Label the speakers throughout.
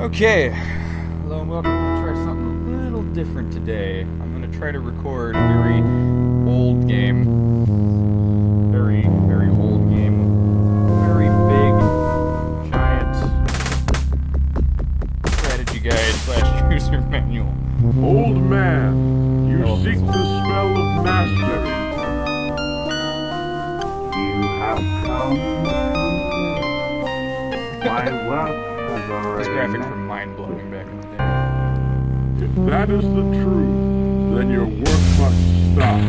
Speaker 1: Okay, hello and welcome. I'm going to try something a little different today. I'm going to try to record a very old game. Very, very old game. Very big, giant strategy guide / user manual.
Speaker 2: Old man, you
Speaker 1: Oh,
Speaker 2: seek
Speaker 1: so-
Speaker 2: the spell of mastery. You have come. My wealth has
Speaker 1: This
Speaker 2: already
Speaker 1: graphics
Speaker 2: met.
Speaker 1: were mind-blowing back in the day.
Speaker 2: If that is the truth, then your work must stop.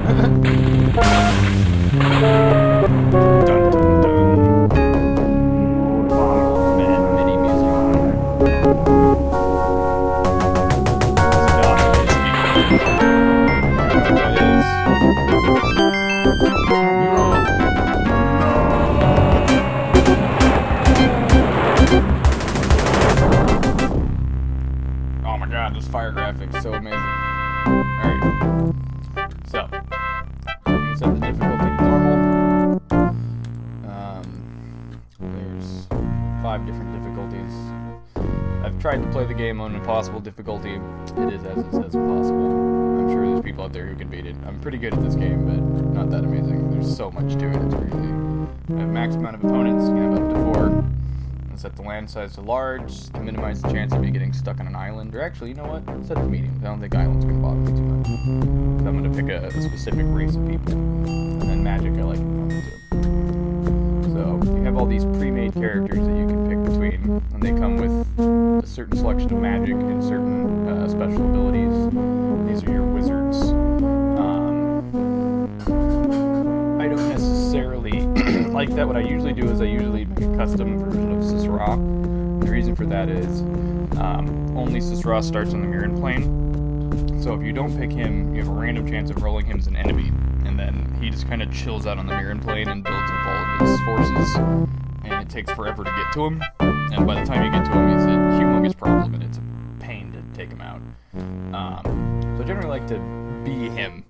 Speaker 1: Dun, dun, dun.
Speaker 2: Oh,
Speaker 1: Man, MIDI music. Stop it. Oh my god, this fire graphics so amazing. Alright. So, I'm gonna set the difficulty to normal. There's 5 different difficulties. I've tried to play the game on impossible difficulty. It is as it says impossible. I'm sure there's people out there who can beat it. I'm pretty good at this game, but not that amazing. There's so much to it, it's crazy. I have max amount of opponents, you can have up to 4. Set the land size to large to minimize the chance of me getting stuck on an island. Or actually, you know what? Set it to medium. I don't think islands are going to bother me too much. So I'm going to pick a specific race of people. And then magic I like too. So you have all these pre-made characters that you can pick between. And they come with a certain selection of magic and certain special abilities. These are your wizards. I don't necessarily like that. What I usually do is I usually make a custom version of Sisra. The reason for that is only Sisra starts on the Mirren plane. So if you don't pick him, you have a random chance of rolling him as an enemy. And then he just kind of chills out on the Mirren plane and builds up all of his forces. And it takes forever to get to him. And by the time you get to him, he's a humongous problem and it's a pain to take him out. So I generally like to be him.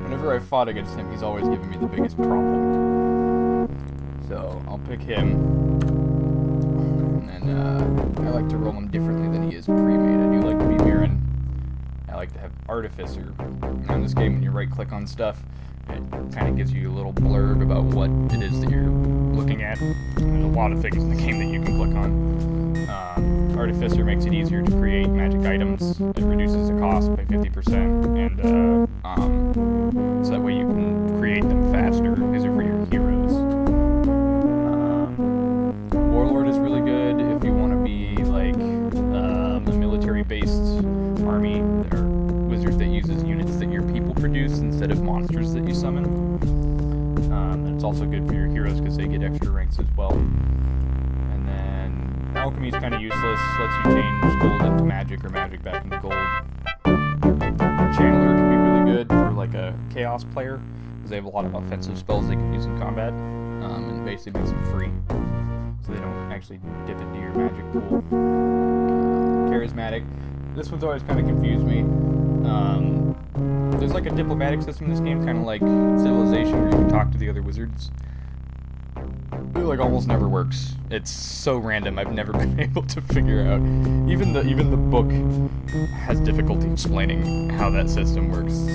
Speaker 1: Whenever I fought against him, he's always given me the biggest problem. So I'll pick him, and then I like to roll him differently than he is pre-made. I do like to be Mirren. I like to have Artificer. In this game, when you right-click on stuff, it kind of gives you a little blurb about what it is that you're looking at. And there's a lot of things in the game that you can click on. Artificer makes it easier to create magic items. It reduces the cost by 50%, and so that way you can create them faster. These are for your heroes. Warlord is really good if you want to be like a military-based army or wizard that uses units that your people produce instead of monsters that you summon. And it's also good for your heroes because they get extra ranks as well. And then alchemy is kind of useless. Lets you change gold into magic or magic back into gold. Channeler can be really good for like a chaos player because they have a lot of offensive spells they can use in combat, and it basically makes them free, so they don't actually dip into your magic pool. Charismatic. This one's always kind of confused me. There's like a diplomatic system in this game, kind of like Civilization, where you can talk to the other wizards. It like almost never works. It's so random. I've never been able to figure out. Even the book has difficulty explaining how that system works.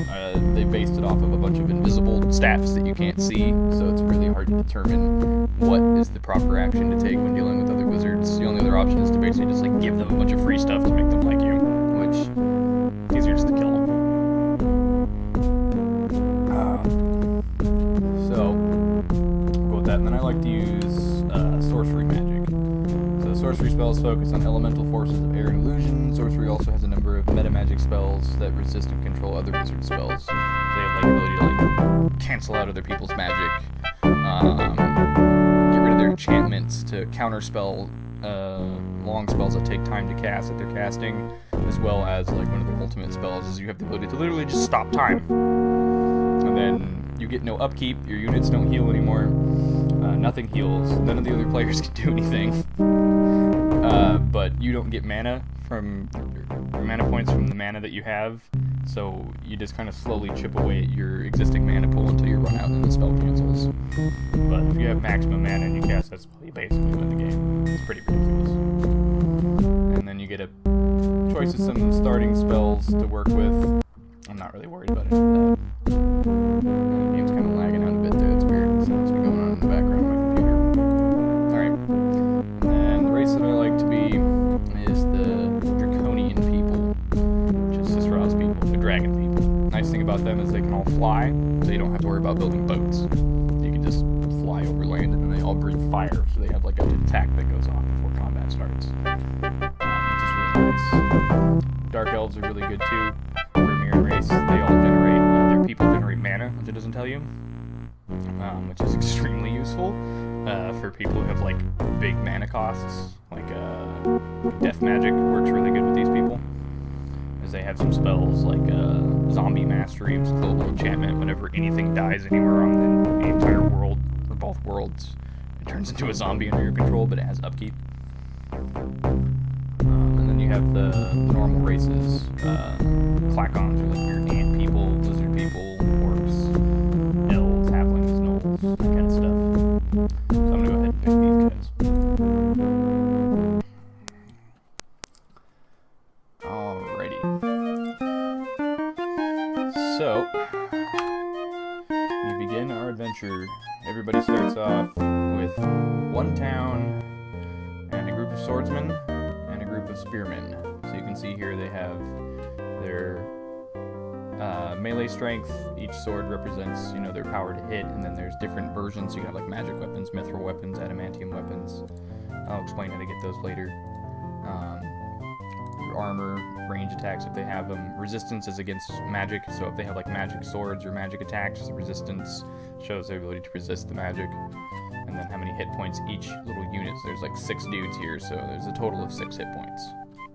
Speaker 1: They based it off of a bunch of invisible stats that you can't see, so it's really hard to determine what is the proper action to take when dealing with other wizards. The only other option is to basically just like give them a bunch of free stuff to make them like you, which is easier just to kill them. And then I like to use sorcery magic. So sorcery spells focus on elemental forces of air and illusion. Sorcery also has a number of meta magic spells that resist and control other wizard spells. So they have like the ability to like cancel out other people's magic, get rid of their enchantments to counterspell long spells that take time to cast that they're casting, as well as like one of their ultimate spells is you have the ability to literally just stop time. And then you get no upkeep, your units don't heal anymore, nothing heals, none of the other players can do anything, but you don't get mana from mana points from the mana that you have, so you just kind of slowly chip away at your existing mana pool until you run out and the spell cancels. But if you have maximum mana and you cast that spell, you basically win the game. It's pretty ridiculous. And then you get a choice of some starting spells to work with. I'm not really worried about any of that. The game's kind of lagging out a bit there. It's weird. Something's been going on in the background of my computer. Alright. And then the race that I like to be is the Draconian people, which is Sisra's people, the dragon people. Nice thing about them is they can all fly, so you don't have to worry about building boats. You can just fly over land, and then they all breathe fire, so they have like an attack that goes off before combat starts. Which is really nice. Dark elves are really good too. Premier race, they all generate, their people generate mana, which it doesn't tell you, which is extremely useful for people who have like big mana costs. Like death magic works really good with these people, as they have some spells like zombie mastery, which is a global enchantment. Whenever anything dies anywhere on the entire world or both worlds, it turns into a zombie under your control, but it has upkeep. And then you have the normal races. Clackons are like your ant people, lizard people, orcs, elves, halflings, gnolls, that kind of stuff. So I'm gonna go ahead and pick these guys. Alrighty. So, we begin our adventure. Everybody starts off with one town and a group of swordsmen and a group of spearmen. So you can see here they have their melee strength. Each sword represents, their power to hit, and then there's different versions. You can have like magic weapons, mithril weapons, adamantium weapons. I'll explain how to get those later. Your armor, range attacks if they have them. Resistance is against magic, so if they have like magic swords or magic attacks, the resistance shows their ability to resist the magic. And then how many hit points each little unit. So there's like 6 dudes here, so there's a total of 6 hit points.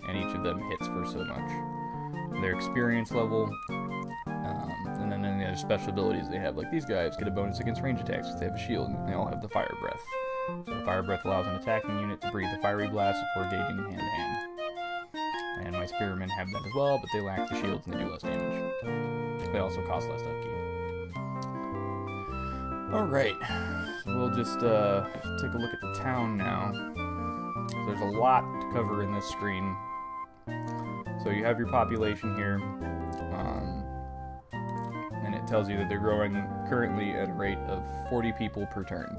Speaker 1: And each of them hits for so much. Their experience level, and then any other special abilities they have, like these guys get a bonus against range attacks because they have a shield, and they all have the fire breath. So the fire breath allows an attacking unit to breathe a fiery blast before engaging in hand-to-hand. And my spearmen have that as well, but they lack the shields and they do less damage. They also cost less upkeep. Alright, so we'll just take a look at the town now. So there's a lot to cover in this screen. So you have your population here, and it tells you that they're growing currently at a rate of 40 people per turn.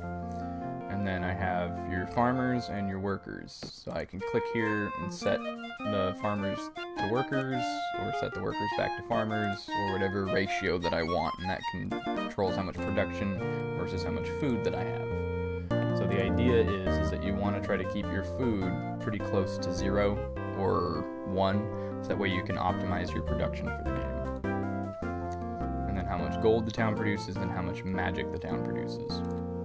Speaker 1: And then I have your farmers and your workers. So I can click here and set the farmers to workers, or set the workers back to farmers, or whatever ratio that I want, and that controls how much production versus how much food that I have. So the idea is that you want to try to keep your food pretty close to 0 or 1, so that way you can optimize your production for the game. And then how much gold the town produces, and how much magic the town produces.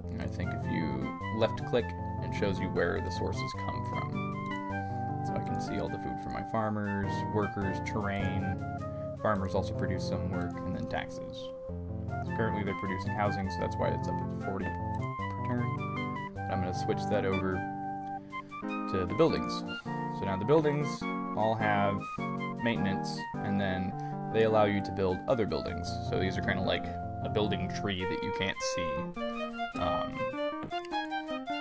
Speaker 1: And I think if you left click, it shows you where the sources come from. So I can see all the food from my farmers, workers, terrain. Farmers also produce some work, and then taxes. So currently they're producing housing, so that's why it's up at 40 per turn. But I'm going to switch that over to the buildings. So now the buildings all have maintenance, and then they allow you to build other buildings. So these are kind of like a building tree that you can't see.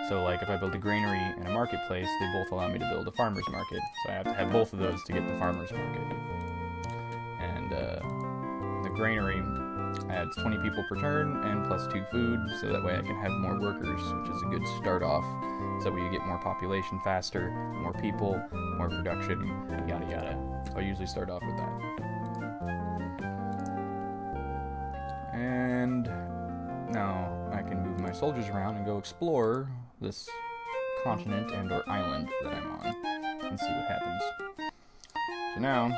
Speaker 1: So like if I build a granary and a marketplace, they both allow me to build a farmer's market. So I have to have both of those to get the farmer's market. And the granary adds 20 people per turn and plus 2 food, so that way I can have more workers, which is a good start off. So that way you get more population faster, more people, more production, yada yada. So I usually start off with that. And now I can move my soldiers around and go explore this continent and or island that I'm on and see what happens. So now,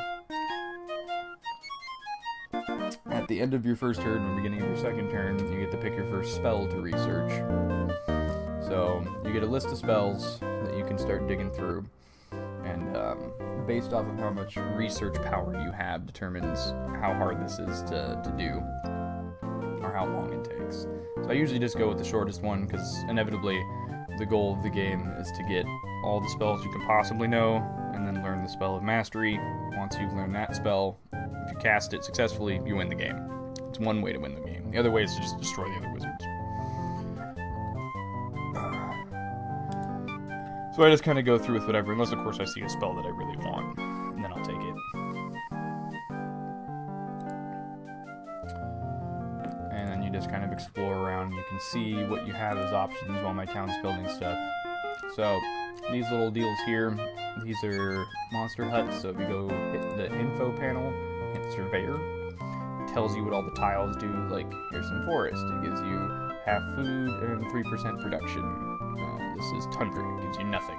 Speaker 1: at the end of your first turn and beginning of your second turn, you get to pick your first spell to research. So you get a list of spells that you can start digging through, and based off of how much research power you have determines how hard this is to do, or how long it takes. So I usually just go with the shortest one, because inevitably the goal of the game is to get all the spells you can possibly know, and then learn the spell of mastery. Once you've learned that spell, if you cast it successfully, you win the game. It's one way to win the game. The other way is to just destroy the other wizards. So I just kind of go through with whatever, unless of course I see a spell that I really want, and then I'll take it. And then you just kind of explore around. You can see what you have as options while my town's building stuff. So these little deals here, these are monster huts. So if you go hit the info panel, hit surveyor, it tells you what all the tiles do. Like here's some forest. It gives you half food and 3% production. This is tundra. It gives you nothing.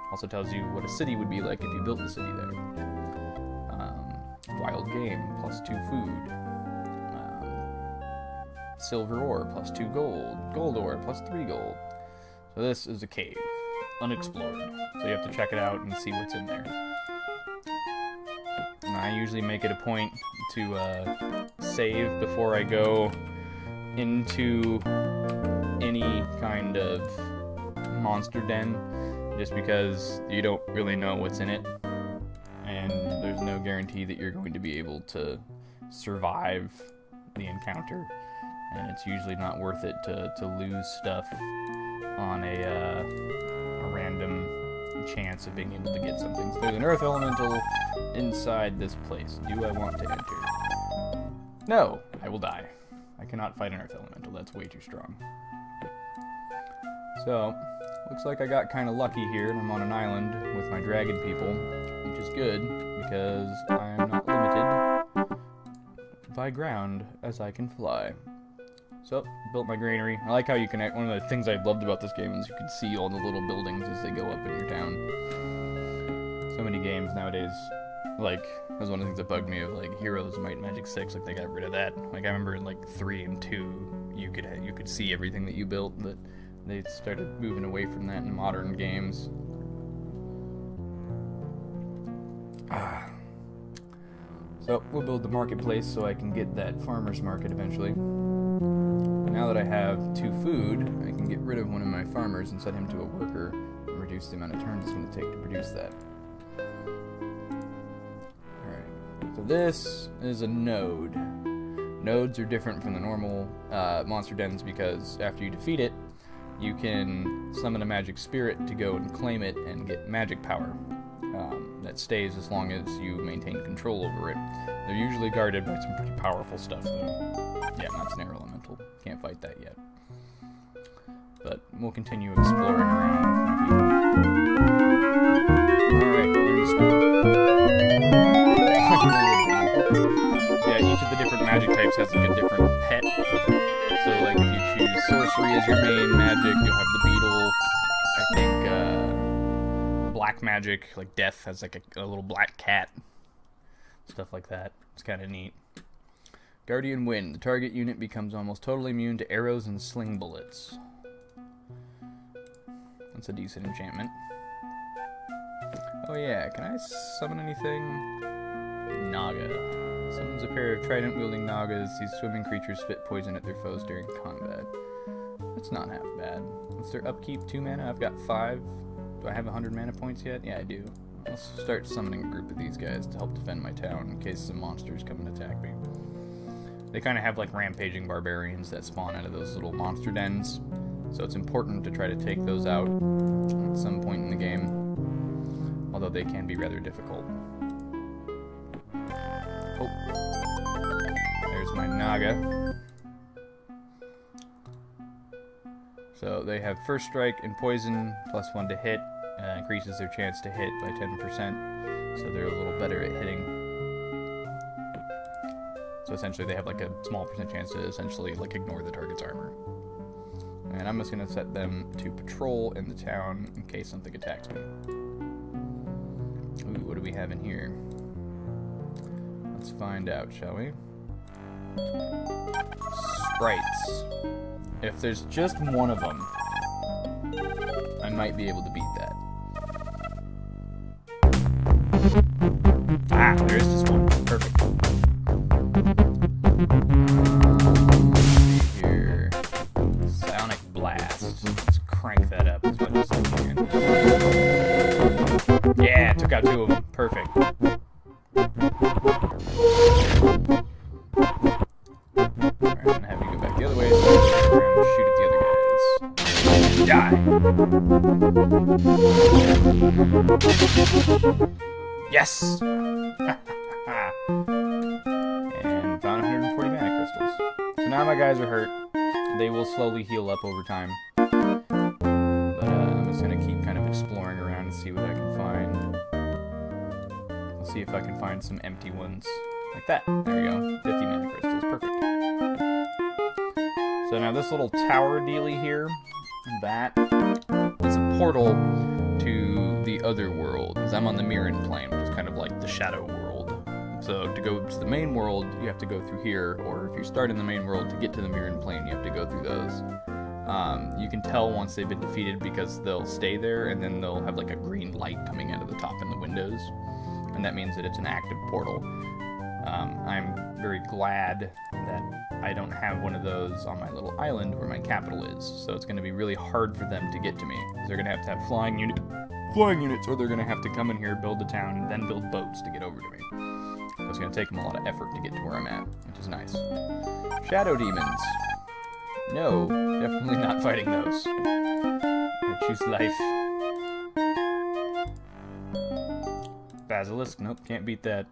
Speaker 1: Also tells you what a city would be like if you built the city there. Wild game, plus 2 food. Silver ore, plus 2 gold. Gold ore, plus 3 gold. So this is a cave, unexplored. So you have to check it out and see what's in there. And I usually make it a point to save before I go into any kind of monster den, just because you don't really know what's in it, and there's no guarantee that you're going to be able to survive the encounter, and it's usually not worth it to lose stuff on a random chance of being able to get something. So there's an earth elemental inside this place. Do I want to enter? No, I will die. I cannot fight an earth elemental, that's way too strong. So, looks like I got kind of lucky here, and I'm on an island with my dragon people, which is good, because I'm not limited by ground as I can fly. So, built my granary. I like how you can, one of the things I loved about this game is you can see all the little buildings as they go up in your town. So many games nowadays, like, that was one of the things that bugged me of, like, Heroes, Might and Magic 6, like, they got rid of that. Like, I remember in, like, 3 and 2, you could see everything that you built, but they started moving away from that in modern games. So we'll build the marketplace so I can get that farmer's market eventually. Now that I have 2 food, I can get rid of one of my farmers and set him to a worker and reduce the amount of turns it's going to take to produce that. Alright, so this is a node. Nodes are different from the normal monster dens because after you defeat it, you can summon a magic spirit to go and claim it and get magic power. That stays as long as you maintain control over it. They're usually guarded by some pretty powerful stuff, though. Yeah, not Snare Elemental. Can't fight that yet. But we'll continue exploring around. Alright, there's... Yeah, each of the different magic types has like a different pet. So, like, if you choose sorcery as your main magic, you'll have the beetle. I think, black magic, like death, has like a little black cat. Stuff like that. It's kind of neat. Guardian Wind. The target unit becomes almost totally immune to arrows and sling bullets. That's a decent enchantment. Oh yeah, can I summon anything? Naga. Summons a pair of trident-wielding Nagas. These swimming creatures spit poison at their foes during combat. That's not half bad. What's their upkeep? 2 mana? I've got 5. Do I have 100 mana points yet? Yeah, I do. Let's start summoning a group of these guys to help defend my town in case some monsters come and attack me. They kind of have like rampaging barbarians that spawn out of those little monster dens, so it's important to try to take those out at some point in the game, although they can be rather difficult. Oh, there's my Naga. So they have First Strike and Poison, +1 to hit, increases their chance to hit by 10%, so they're a little better at hitting. So essentially they have like a small % chance to essentially like ignore the target's armor. And I'm just going to set them to patrol in the town in case something attacks me. Ooh, what do we have in here? Let's find out, shall we? Sprites. If there's just one of them, I might be able to beat that. Ah, there is just one. Perfect. Let's see here. Sonic Blast. Let's crank that up as much as I can. Yeah, took out 2 of them. Perfect. Alright, I'm gonna have you go back the other way so I can shoot at the other guys. Die! Die! Yes! And found 140 mana crystals. So now my guys are hurt. They will slowly heal up over time. But I'm just gonna keep kind of exploring around and see what I can find. Let's see if I can find some empty ones. Like that. There we go. 50 mana crystals. Perfect. So now this little tower dealy here, that is a portal to the other world. Because I'm on the Mirren plane, which is kind of like the shadow world. So to go to the main world, you have to go through here, or if you start in the main world to get to the Mirren plane, you have to go through those. You can tell once they've been defeated because they'll stay there, and then they'll have like a green light coming out of the top in the windows. And that means that it's an active portal. I'm very glad that I don't have one of those on my little island where my capital is, so it's going to be really hard for them to get to me. They're going to have flying units, or they're going to have to come in here, build a town, and then build boats to get over to me. So it's going to take them a lot of effort to get to where I'm at, which is nice. Shadow demons. No, definitely not fighting those. I choose life. Basilisk, nope, can't beat that.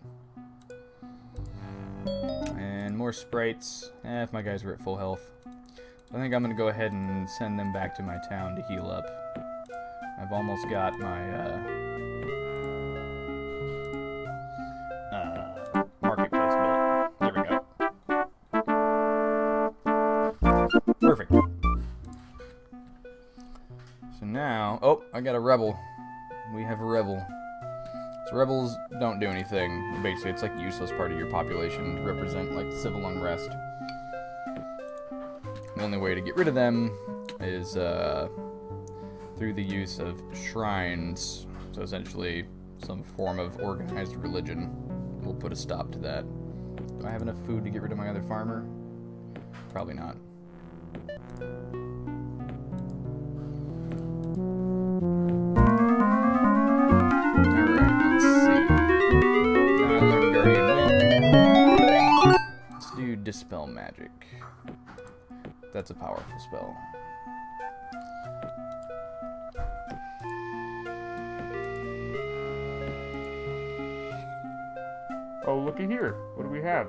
Speaker 1: And more sprites. If my guys were at full health. I think I'm going to go ahead and send them back to my town to heal up. I've almost got my marketplace built. There we go. Perfect. So now... Oh, I got a rebel. We have a rebel. So rebels don't do anything. Basically, it's like a useless part of your population to represent like civil unrest. The only way to get rid of them is through the use of shrines. So essentially, some form of organized religion will put a stop to that. Do I have enough food to get rid of my other farmer? Probably not. Dispel magic. That's a powerful spell.
Speaker 2: Oh, looky here. What do we have?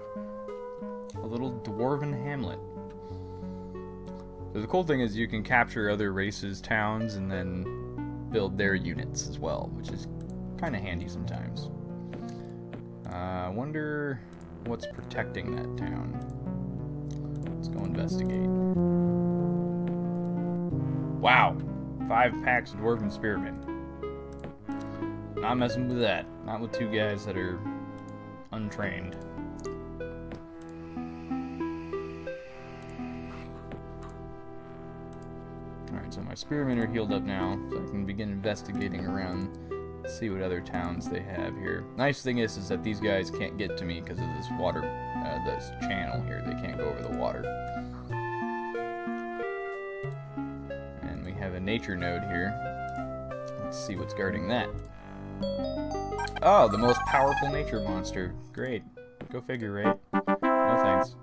Speaker 1: A little dwarven hamlet. So the cool thing is you can capture other races' towns and then build their units as well, which is kind of handy sometimes. I wonder what's protecting that town. Let's go investigate. Wow! 5 packs of dwarven spearmen. Not messing with that. Not with 2 guys that are untrained. Alright, so my spearmen are healed up now, so I can begin investigating around, see what other towns they have here. Nice thing is that these guys can't get to me because of this water, this channel here. They can't go over the water. And we have a nature node here. Let's see what's guarding that. Oh, the most powerful nature monster. Great. Go figure, right? No thanks.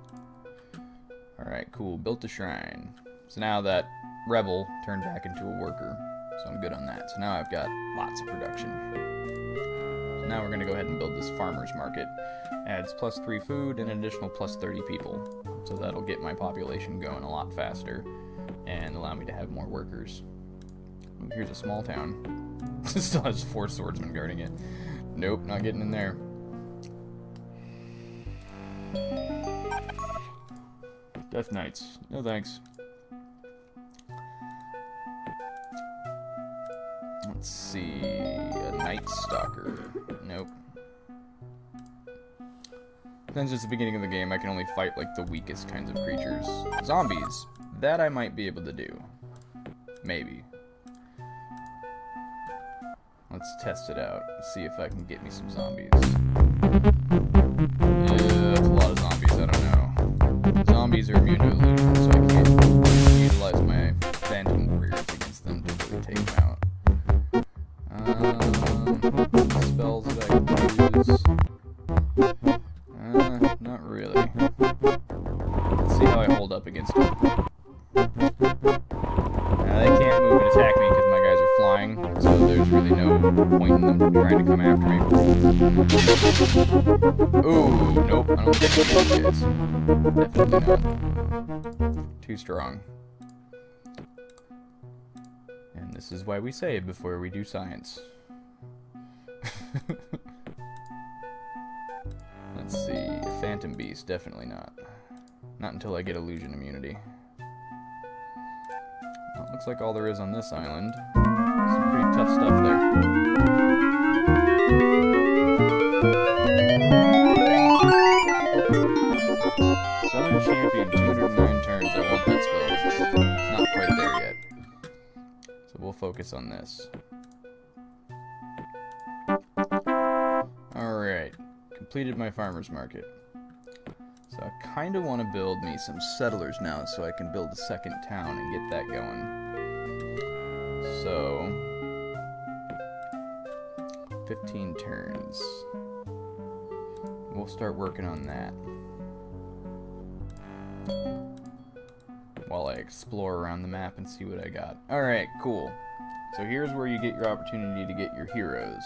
Speaker 1: Alright, cool. Built a shrine. So now that rebel turned back into a worker. So I'm good on that. So now I've got lots of production. So now we're going to go ahead and build this farmer's market. Adds +3 food and an additional +30 people. So that'll get my population going a lot faster and allow me to have more workers. Ooh, here's a small town. Still has 4 swordsmen guarding it. Nope, not getting in there. Death Knights. No thanks. Let's see. A Night Stalker. Nope. Since it's the beginning of the game, I can only fight like the weakest kinds of creatures. Zombies. That I might be able to do. Maybe. Let's test it out. See if I can get me some zombies. Yeah, that's a lot of zombies. I don't know. Zombies are immune to illusion, so I can't utilize my Phantom Warriors against them to really take them out. Spells that I can use. Not really. Let's see how I hold up against them. They can't move and attack point in them trying to come after me. Ooh, nope, I don't think it is. Definitely not. Too strong. And this is why we save before we do science. Let's see, Phantom Beast, definitely not. Not until I get illusion immunity. Well, looks like all there is on this island. Some pretty tough stuff there. Southern Champion, 209 turns. I want that spell. It's not quite there yet. So we'll focus on this. Alright. Completed my farmer's market. So I kind of want to build me some settlers now so I can build a second town and get that going. So 15 turns. We'll start working on that while I explore around the map and see what I got. Alright, cool. So here's where you get your opportunity to get your heroes.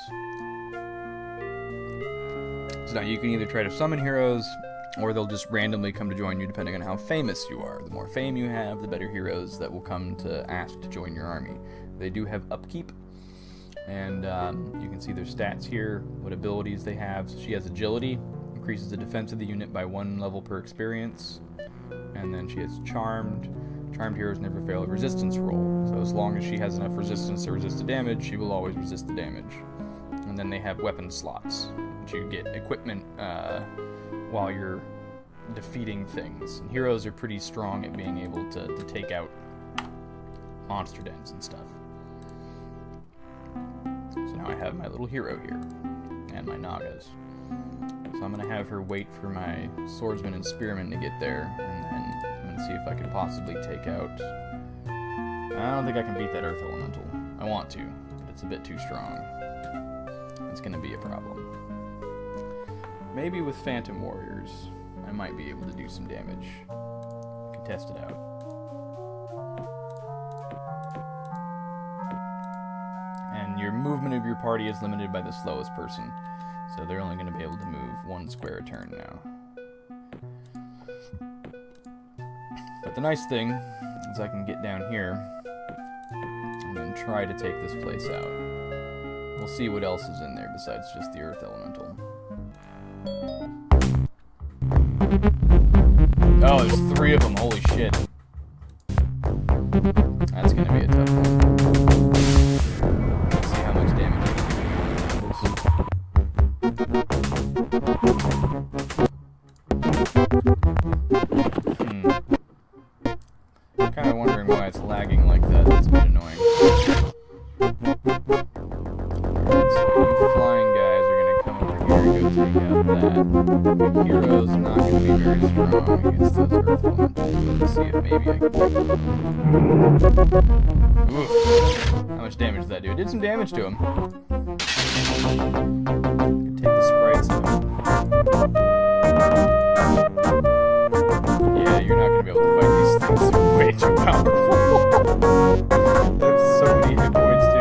Speaker 1: So now you can either try to summon heroes, or they'll just randomly come to join you depending on how famous you are. The more fame you have, the better heroes that will come to ask to join your army. They do have upkeep, and you can see their stats here, what abilities they have. So she has agility, increases the defense of the unit by 1 level per experience. And then she has charmed. Charmed heroes never fail a resistance roll. So as long as she has enough resistance to resist the damage, she will always resist the damage. And then they have weapon slots, which you get equipment while you're defeating things. And heroes are pretty strong at being able to take out monster dens and stuff. So now I have my little hero here, and my Nagas. So I'm going to have her wait for my swordsman and spearmen to get there, and then I'm going to see if I can possibly take out... I don't think I can beat that Earth Elemental. I want to, but it's a bit too strong. It's going to be a problem. Maybe with Phantom Warriors, I might be able to do some damage. I can test it out. And your movement of your party is limited by the slowest person. So they're only going to be able to move 1 square a turn now. But the nice thing is I can get down here and then try to take this place out. We'll see what else is in there besides just the Earth Elemental. Oh, there's 3 of them. Holy shit. That's going to be a tough one. Let's see how much damage I can do. I'm kind of wondering why it's lagging like that. That's a bit annoying. Alright, so you flying guys are going to come over here and go take out that. Your hero's not going to be very strong against those Earth Elementals. Let's see if maybe I can do it. Oof. How much damage did that do? It did some damage to him. Take the sprites out. Yeah, you're not going to be able to fight these things. They're way too powerful. They have so many hit points too.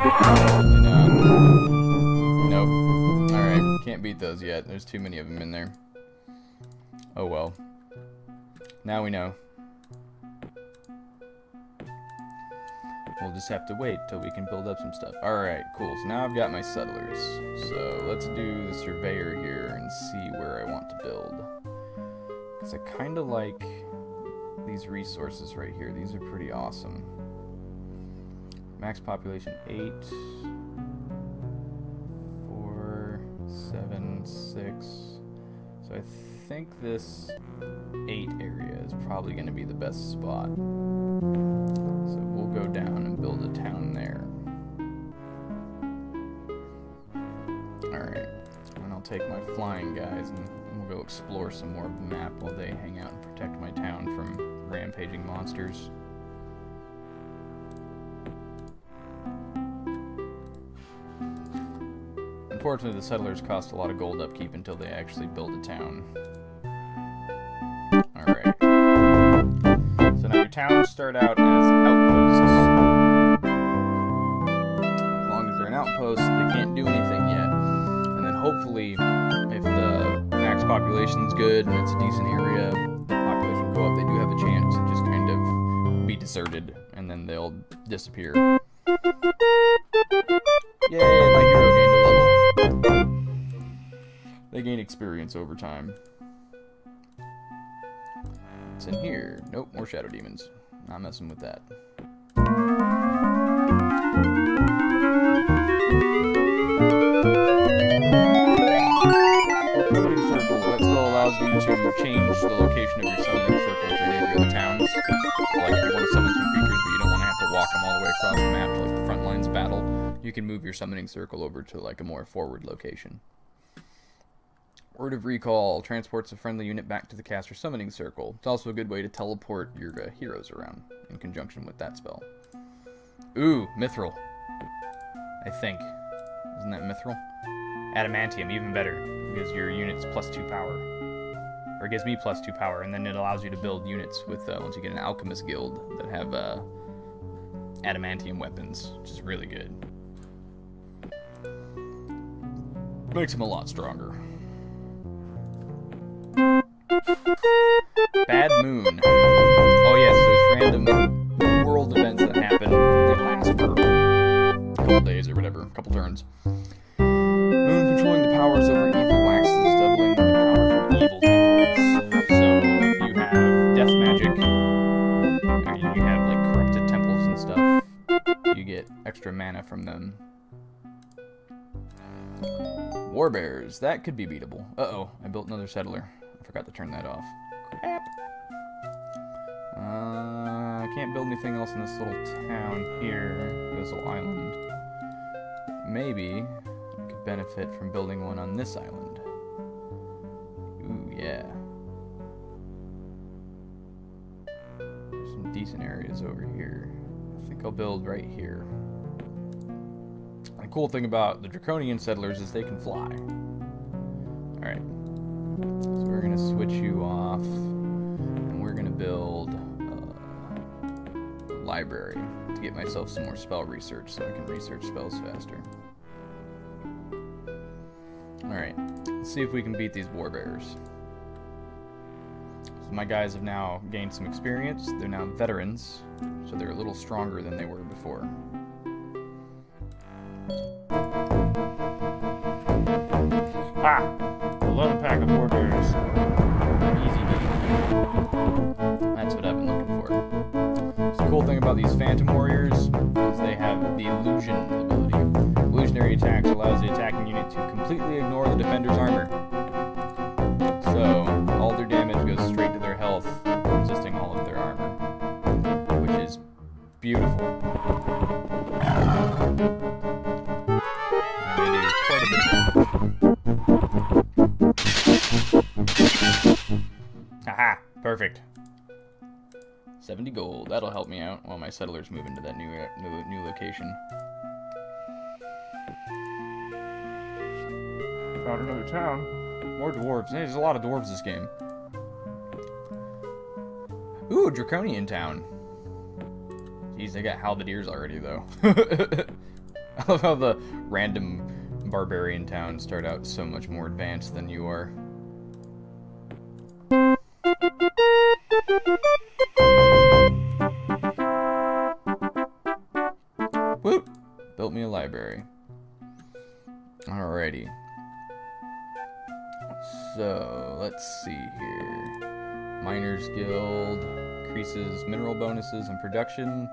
Speaker 1: Probably not. Nope. Alright, can't beat those yet. There's too many of them in there. Oh well. Now we know. We'll just have to wait till we can build up some stuff. Alright, cool. So now I've got my settlers. So let's do the surveyor here and see where I want to build. Because I kind of like these resources right here. These are pretty awesome. Max population 8. 4, 7, 6. So I think this 8 area is probably going to be the best spot. So we'll go down and build a town there. Alright, and I'll take my flying guys and we'll go explore some more of the map while they hang out and protect my town from rampaging monsters. Unfortunately, the settlers cost a lot of gold upkeep until they actually build a town. Alright. So now your towns start out as outposts. As long as they're an outpost, they can't do anything yet. And then hopefully, if the max population's good and it's a decent area, the population will go up, they do have a chance to just kind of be deserted, and then they'll disappear. Yay, my hero gained a level. They gain experience over time. What's in here? Nope, more shadow demons. Not messing with that. Summoning circle. That spell allows you to change the location of your summoning circle to any of the other towns. Like if you want to summon some creatures but you don't want to have to walk them all the way across the map to like the front lines battle, you can move your summoning circle over to like a more forward location. Word of Recall transports a friendly unit back to the caster summoning circle. It's also a good way to teleport your heroes around in conjunction with that spell. Ooh, Mithril. I think. Isn't that Mithril? Adamantium, even better, because your unit's +2 power. Or it gives me +2 power, and then it allows you to build units with, once you get an alchemist guild, that have adamantium weapons, which is really good. Makes them a lot stronger. Bad Moon. Oh yes, there's random world events that happen. They last for a couple days or whatever, a couple turns. Moon controlling the powers over evil waxes, doubling the power from evil temples. So if you have death magic, or you have like corrupted temples and stuff, you get extra mana from them. Warbears, that could be beatable. Uh-oh, I built another settler. I forgot to turn that off. Crap. I can't build anything else in this little town here, this little island. Maybe I could benefit from building one on this island. Ooh, yeah. There's some decent areas over here. I think I'll build right here. The cool thing about the Draconian settlers is they can fly. Alright. So we're going to switch you off, and we're going to build a library to get myself some more spell research so I can research spells faster. Alright, let's see if we can beat these warbears. So my guys have now gained some experience. They're now veterans, so they're a little stronger than they were before. Ah! A lone pack of warbears. Easy game. That's what I've been looking for. So the cool thing about these phantom warriors is they have the illusion ability. Illusionary attacks allows the attacking unit to completely ignore the defender's armor. So all their damage goes straight to their health, resisting all of their armor. Which is beautiful. And they do quite a bit of damage. Haha, perfect. 70 gold, that'll help me out while my settlers move into that new location. Found another town. More dwarves. Hey, there's a lot of dwarves this game. Ooh, Draconian town. Jeez, they got halberdiers already, though. I love how the random barbarian towns start out so much more advanced than you are. Whoop! Built me a library. Alrighty. So, let's see here. Miners Guild increases mineral bonuses and production.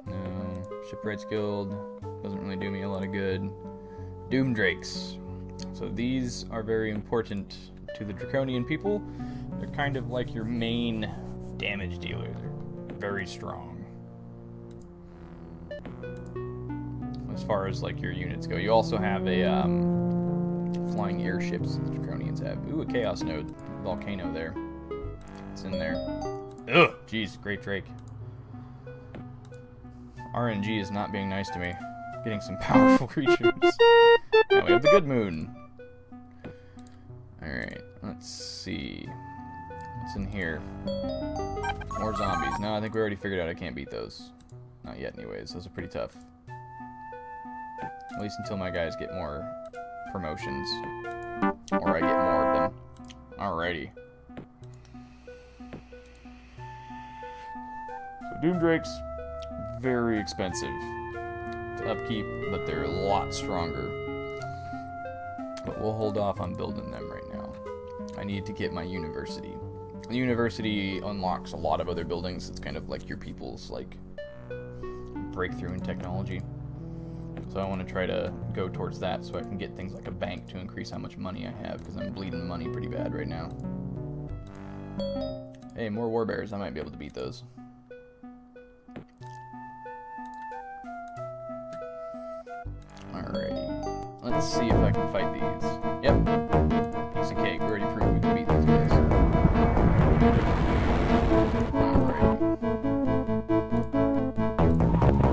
Speaker 1: No. Shipwrights Guild doesn't really do me a lot of good. Doom Drakes. So these are very important to the Draconian people. They're kind of like your main damage dealer. They're very strong. As far as like your units go. You also have a flying airships the Draconians have. Ooh, a Chaos Node. Volcano there. It's in there. Ugh! Jeez, Great Drake. RNG is not being nice to me. Getting some powerful creatures. Now we have the good moon. Alright, let's see. What's in here? More zombies. No, I think we already figured out I can't beat those. Not yet, anyways. Those are pretty tough. At least until my guys get more promotions. Or I get more of them. Alrighty. So Doom Drakes, very expensive to upkeep, but they're a lot stronger. But we'll hold off on building them right now. I need to get my university. The university unlocks a lot of other buildings. It's kind of like your people's like breakthrough in technology. So I want to try to go towards that so I can get things like a bank to increase how much money I have, because I'm bleeding money pretty bad right now. Hey, more warbears. I might be able to beat those. Alrighty. Let's see if I can fight these. Yep. Piece of cake. We already proved we can beat these guys. Alrighty.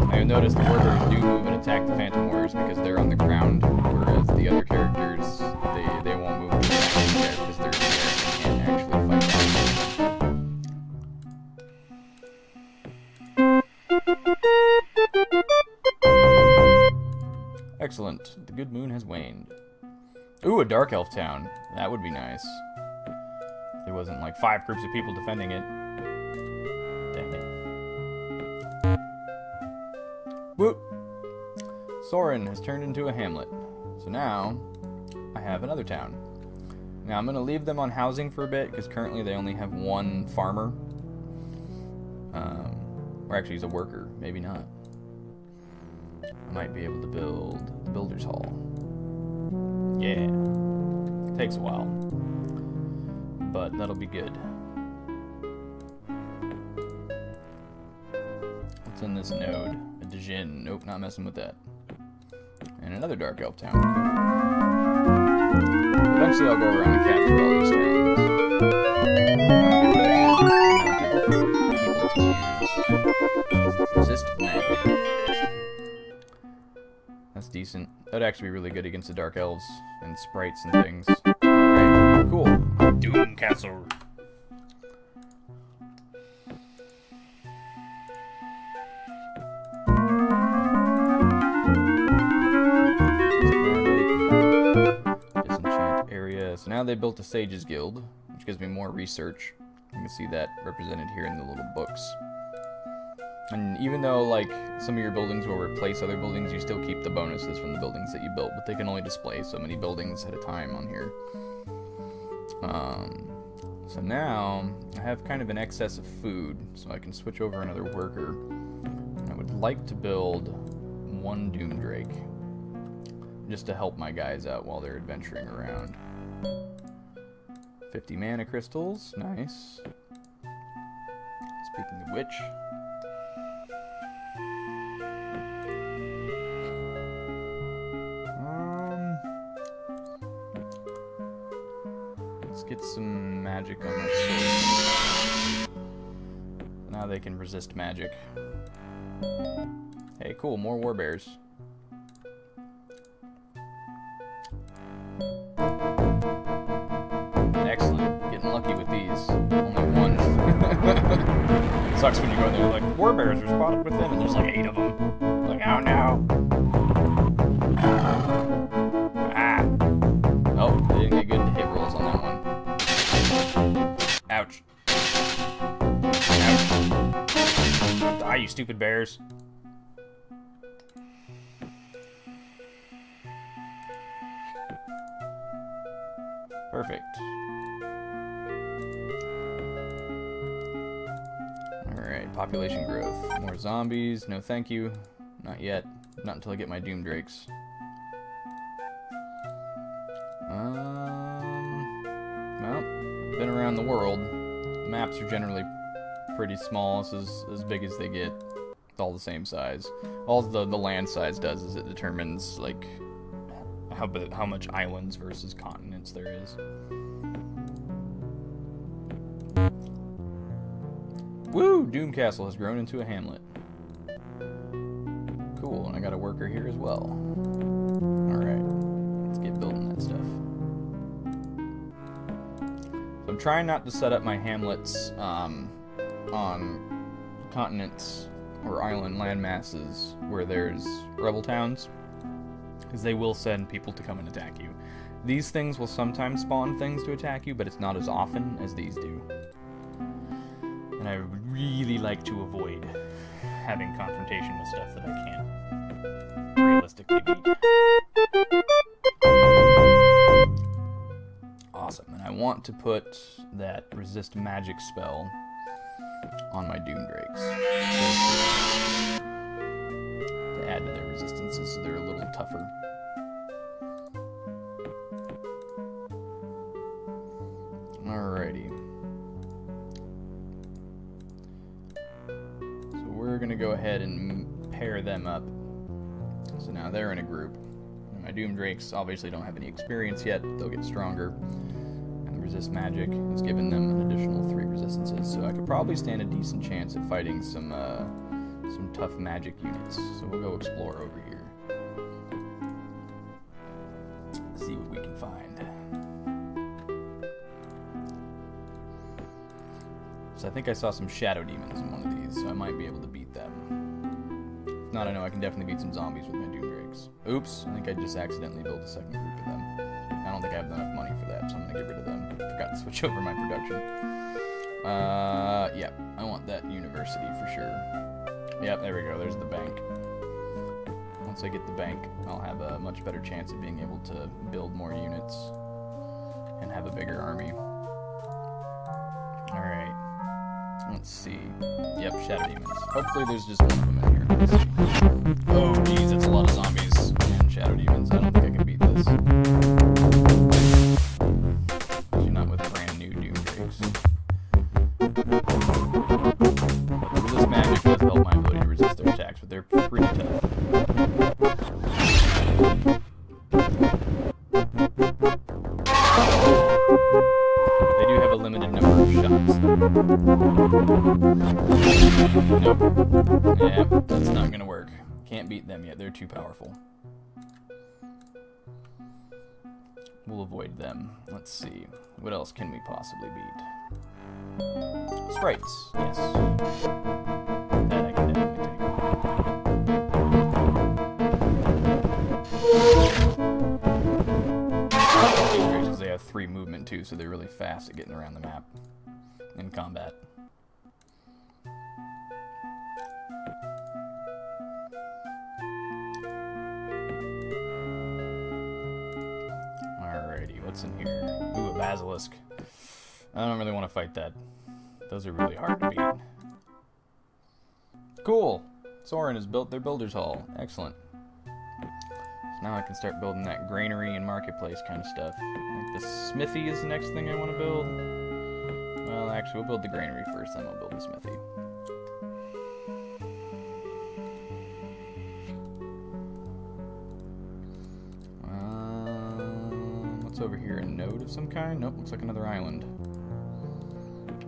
Speaker 1: Now you'll notice the warbears do move and attack the Phantom Warriors because they're on the ground, whereas the other characters, they won't move and attack them there because they're in the air and can't actually fight them. Excellent. The good moon has waned. Ooh, a Dark Elf town. That would be nice. There wasn't like 5 groups of people defending it. Damn it. Whoop! Soren has turned into a hamlet. So now, I have another town. Now I'm going to leave them on housing for a bit, because currently they only have 1 farmer. Or actually he's a worker. Maybe not. I might be able to build the Builder's Hall. Yeah. Takes a while. But that'll be good. What's in this node? A Djinn. Nope, not messing with that. And another Dark Elf town. Eventually I'll go around and capture all these towns. Resist magic. That's decent. That'd actually be really good against the Dark Elves and sprites and things. Alright, cool. Doom Castle. Disenchant area. So now they built a Sages Guild, which gives me more research. You can see that represented here in the little books. And even though, like, some of your buildings will replace other buildings, you still keep the bonuses from the buildings that you built, but they can only display so many buildings at a time on here. So now, I have kind of an excess of food, so I can switch over another worker. And I would like to build 1 Doom Drake, just to help my guys out while they're adventuring around. 50 mana crystals, nice. Speaking of which... let's get some magic on their swords. Now they can resist magic. Hey, cool, more warbears. Excellent. Getting lucky with these. Only 1. It sucks when you go in there like, warbears are spotted within, and there's like 8 of them. Like, oh no. Ah. Oh, they didn't get good hit rolls on that one. Ouch. Ouch. Die, you stupid bears. Perfect. Alright, population growth. More zombies. No thank you. Not yet. Not until I get my Doom Drakes. Well, been around the world. Maps are generally pretty small. This is as big as they get. It's all the same size. All the land size does is it determines, like, how much islands versus continents there is. Woo! Doom Castle has grown into a hamlet. Cool, and I got a worker here as well. Alright. trying not to set up my hamlets on continents or island landmasses where there's rebel towns, because they will send people to come and attack you. These things will sometimes spawn things to attack you, but it's not as often as these do. And I would really like to avoid having confrontation with stuff that I can't realistically beat. Awesome, and I want to put that resist magic spell on my Doom Drakes to add to their resistances so they're a little tougher. Alrighty. So we're gonna go ahead and pair them up. So now they're in a group. And my Doom Drakes obviously don't have any experience yet, but they'll get stronger. And the resist magic has given them an additional 3 resistances, so I could probably stand a decent chance at fighting some tough magic units. So we'll go explore over here. See what we can find. So I think I saw some shadow demons in one of these, so I might be able to beat them. If not, I know I can definitely beat some zombies with my Doom Drakes. Oops, I think I just accidentally built a second group of them. I don't think I have enough money for that, so I'm gonna get rid of them. Forgot to switch over my production. Yeah, I want that university for sure. Yep, there we go, there's the bank. Once I get the bank, I'll have a much better chance of being able to build more units and have a bigger army. Alright. Let's see. Yep, shadow demons. Hopefully there's just one of them in here. Let's see. Oh, geez, that's a lot of zombies and shadow demons. I don't think I can beat this. Especially not with brand new Doom Drakes. But resist magic does help my ability to resist their attacks, but they're pretty tough. They do have a limited number of shots. Nope. Yeah, that's not gonna work. Can't beat them yet, they're too powerful. We'll avoid them. Let's see. What else can we possibly beat? Sprites, yes. That I can definitely take on. They have 3 movement too, so they're really fast at getting around the map in combat. Alrighty, what's in here? Ooh, a basilisk. I don't really want to fight that. Those are really hard to beat. Cool! Soren has built their builder's hall. Excellent. So now I can start building that granary and marketplace kind of stuff. I think the smithy is the next thing I want to build. Well, actually, we'll build the granary first, then we'll build the smithy. What's over here? A node of some kind? Nope, looks like another island.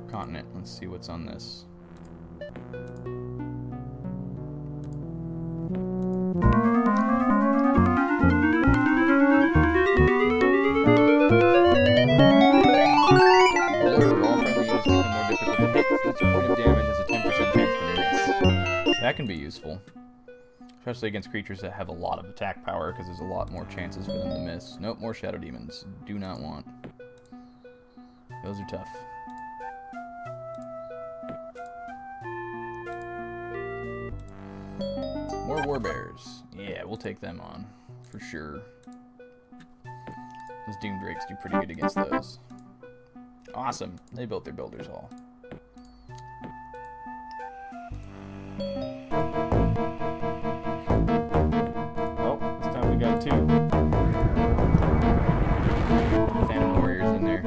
Speaker 1: Continent. Let's see what's on this. That can be useful, especially against creatures that have a lot of attack power, because there's a lot more chances for them to miss. Nope, more shadow demons. Do not want. Those are tough. More warbears. Yeah, we'll take them on, for sure. Those Doom Drakes do pretty good against those. Awesome. They built their builder's hall. Oh, this time we got 2. Phantom warriors in there.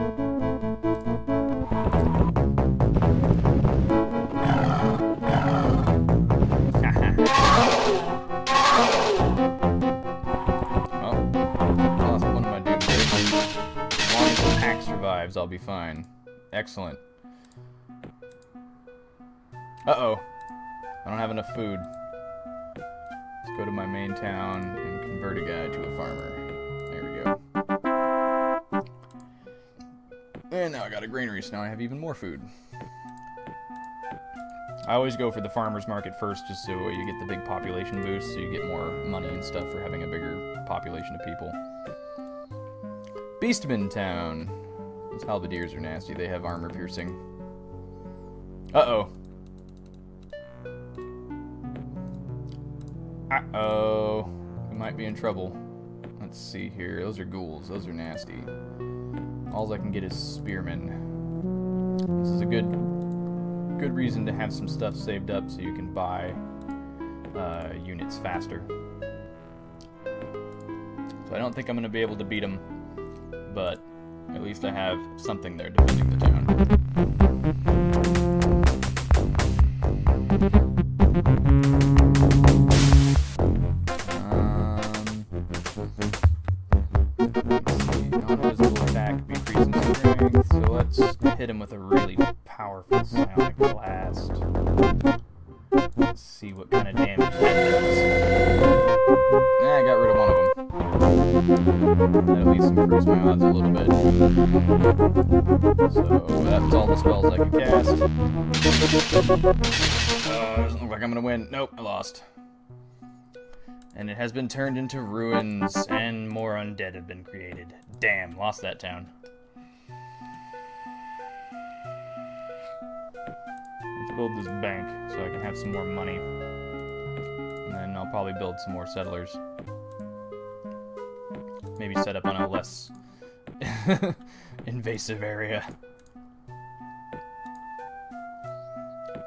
Speaker 1: Lost one of my Doom Drakes. As long as the pack survives, I'll be fine. Excellent. Uh-oh. I don't have enough food. Let's go to my main town and convert a guy to a farmer. There we go. And now I gotta a granary, so now I have even more food. I always go for the farmer's market first, just so you get the big population boost, so you get more money and stuff for having a bigger population of people. Beastman Town. Those halberdiers are nasty. They have armor piercing. Uh-oh. Uh-oh. We might be in trouble. Let's see here. Those are ghouls. Those are nasty. All I can get is spearmen. This is a good reason to have some stuff saved up so you can buy units faster. So I don't think I'm going to be able to beat them, but at least I have something there defending the town. Hit him with a really powerful psionic blast. Let's see what kind of damage that does. I got rid of one of them. That at least improves my odds a little bit. So that's all the spells I can cast. Doesn't look like I'm gonna win. Nope, I lost. And it has been turned into ruins, and more undead have been created. Damn, lost that town. Build this bank so I can have some more money, and then I'll probably build some more settlers. Maybe set up on a less invasive area.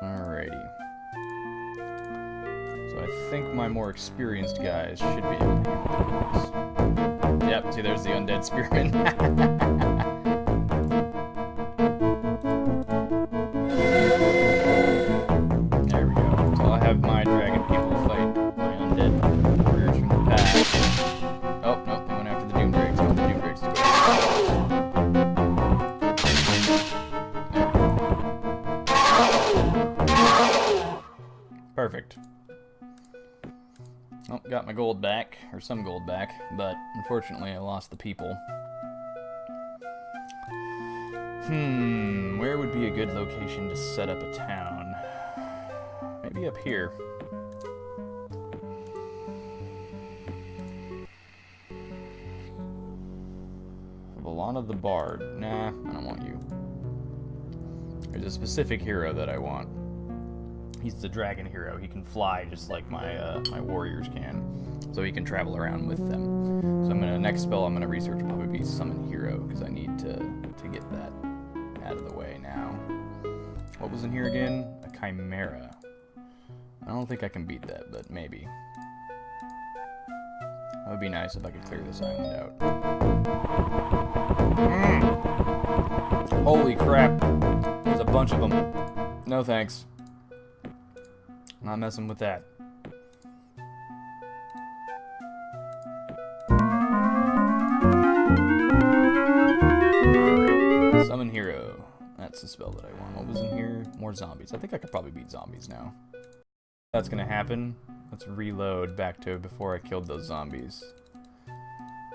Speaker 1: Alrighty. So I think my more experienced guys should be able to handle this. Yep, see there's the undead spearman. My dragon people fight my undead warriors from the past. Oh, nope, they went after the Doom Drakes. I want the Doom Drakes to go. Perfect. Oh, got my gold back, or some gold back, but unfortunately I lost the people. Where would be a good location to set up a town? Maybe up here. Valana the Bard. Nah, I don't want you. There's a specific hero that I want. He's the dragon hero. He can fly just like my my warriors can. So he can travel around with them. So next spell I'm gonna research will probably be Summon Hero, because I need to get that out of the way now. What was in here again? A Chimera. I don't think I can beat that, but maybe. That would be nice if I could clear this island out. Holy crap. There's a bunch of them. No thanks. Not messing with that. Alright. Summon Hero. That's the spell that I want. What was in here? More zombies. I think I could probably beat zombies now. That's gonna happen. Let's reload back to before I killed those zombies.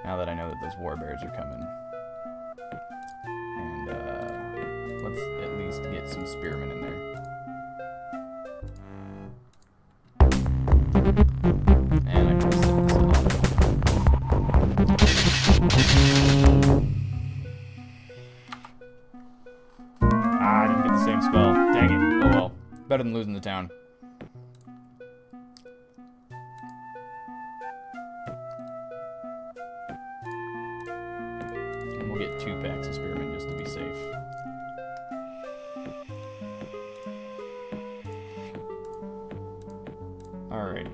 Speaker 1: Now that I know that those warbears are coming. And let's at least get some spearmen in there. And I can set this up. I didn't get the same spell. Dang it. Oh well. Better than losing the town. We'll get 2 packs of spearmen just to be safe. Alrighty.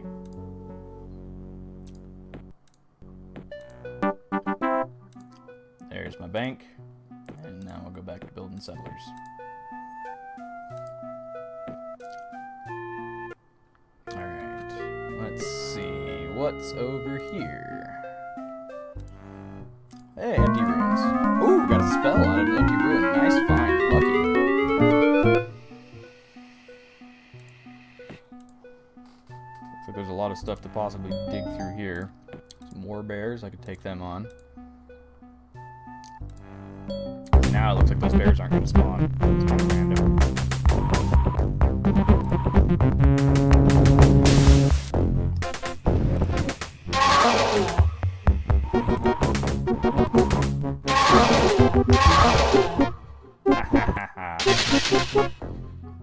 Speaker 1: There's my bank. And now we'll go back to building settlers. Alright. Let's see. What's over here? Hey, empty ruins. Ooh, got a spell out of an empty ruin. Nice find. Lucky. Looks like there's a lot of stuff to possibly dig through here. Some more bears. I could take them on. And now it looks like those bears aren't going to spawn. It's kind of random.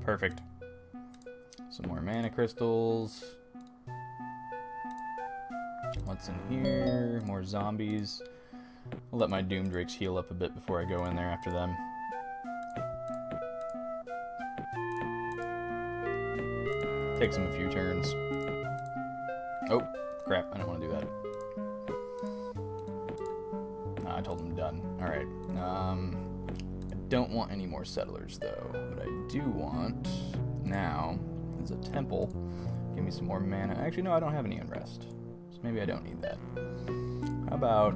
Speaker 1: Perfect. Some more mana crystals. What's in here? More zombies. I'll let my Doom Drakes heal up a bit before I go in there after them. Takes them a few turns. Oh, crap. I don't want to do that. I told them done. Alright. I don't want any more settlers, though. What I do want now is a temple. Give me some more mana. Actually, no, I don't have any unrest. So maybe I don't need that. How about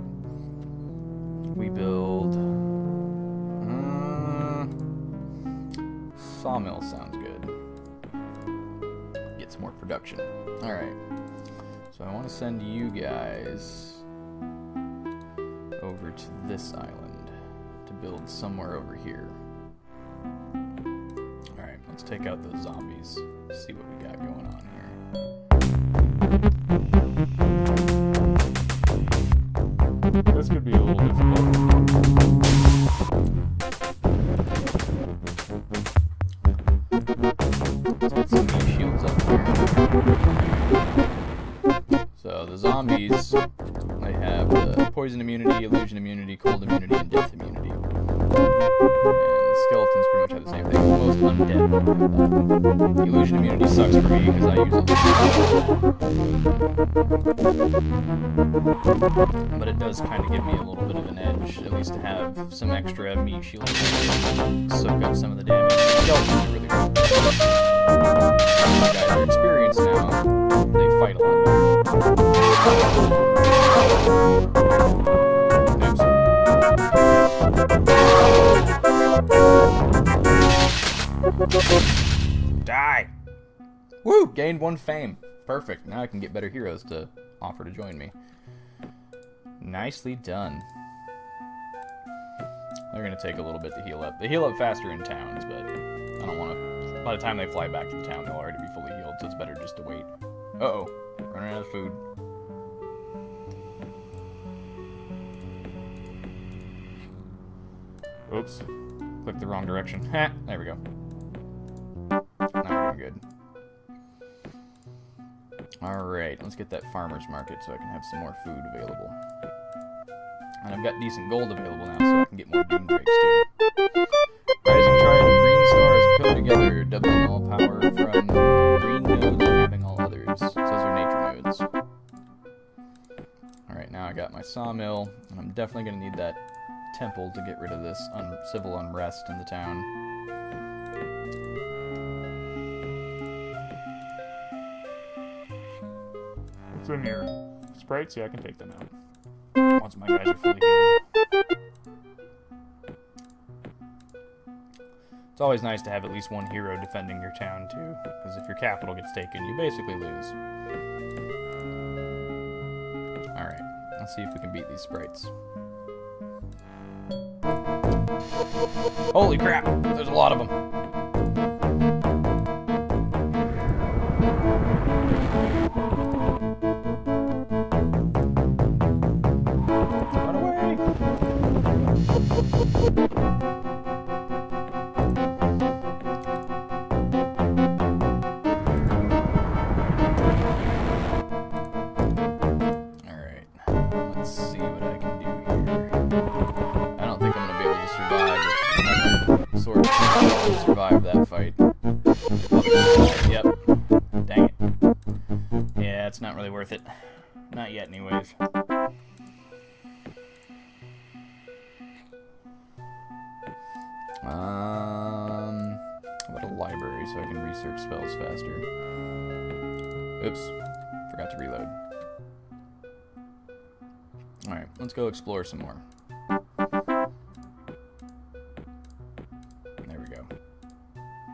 Speaker 1: we build... Sawmill sounds good. Get some more production. Alright. So I want to send you guys over to this island to build somewhere over here. Alright, let's take out those zombies. See what we got going on here. This could be a little difficult. Let's get some new shields up here. So the zombies, they have the poison immunity, illusion immunity, cold immunity, and death immunity. And the skeletons pretty much have the same thing. Most undead have that. Illusion immunity sucks for me because I use it. But it does kind of give me a little bit of an edge, at least to have some extra meat shield to soak up some of the damage. Skeletons are really good. You guys are experienced now. They fight a lot better. Die! Woo! Gained 1 fame. Perfect. Now I can get better heroes to offer to join me. Nicely done. They're going to take a little bit to heal up. They heal up faster in towns, but I don't want to... By the time they fly back to the town, they'll already be fully healed, so it's better just to wait. Uh-oh. Running out of food. Oops. Clicked the wrong direction. Ha! There we go. Now we're doing good. Alright, let's get that farmer's market so I can have some more food available. And I've got decent gold available now, so I can get more Doom Drakes too. Rising Triad of Green Stars come together, doubling all power from green nodes and having all others. So those are nature nodes. Alright, now I got my sawmill, and I'm definitely going to need that temple to get rid of this civil unrest in the town.
Speaker 3: What's in here? Sprites? Yeah, I can take them out.
Speaker 1: Once my guys are fully healed. It's always nice to have at least one hero defending your town, too. Because if your capital gets taken, you basically lose. Alright, let's see if we can beat these sprites. Holy crap! There's a lot of them. Run away! Alright, let's see what I can do here. I don't think I'm going to be able to survive. Sort of survive that fight. Yep. Dang it. Yeah, it's not really worth it. Not yet, anyways. How about a library so I can research spells faster? Oops. Forgot to reload. Alright, let's go explore some more. There we go.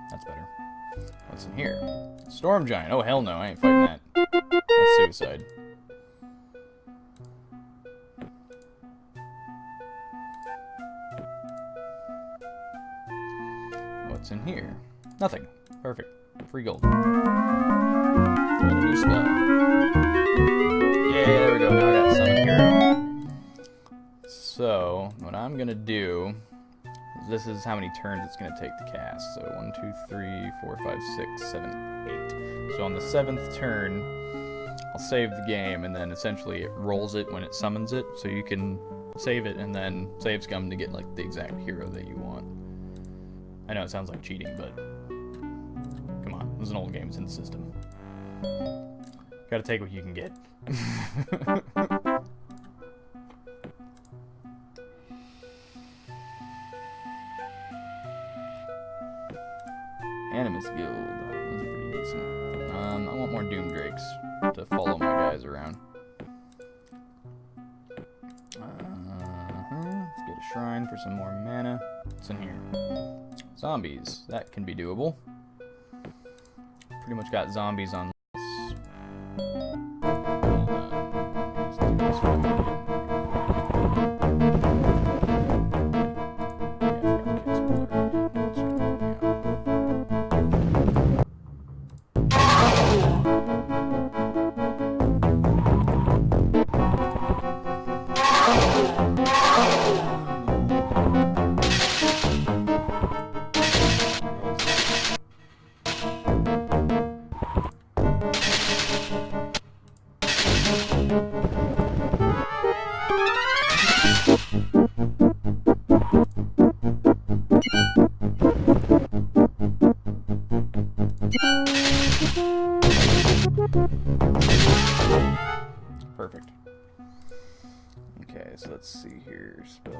Speaker 1: That's better. What's in here? Storm Giant. Oh, hell no. I ain't fighting that. That's suicide. What's in here? Nothing. Perfect. Free gold. Got a new spell. Yeah, there we go. Now I got summon hero. So, what I'm gonna do, this is how many turns it's gonna take to cast. So 1, 2, 3, 4, 5, 6, 7, 8. So on the 7th turn, I'll save the game, and then essentially it rolls it when it summons it, so you can save it and then save scum to get like the exact hero that you want. I know it sounds like cheating, but come on, this is an old game, it's in the system. Gotta take what you can get. Animus Guild, those are pretty decent. I want more Doom Drakes to follow my guys around. Let's get a shrine for some more mana. What's in here? Zombies, that can be doable. Pretty much got zombies on this. Hold on. Let me just do this one again. Perfect. Okay, so let's see here. Spells.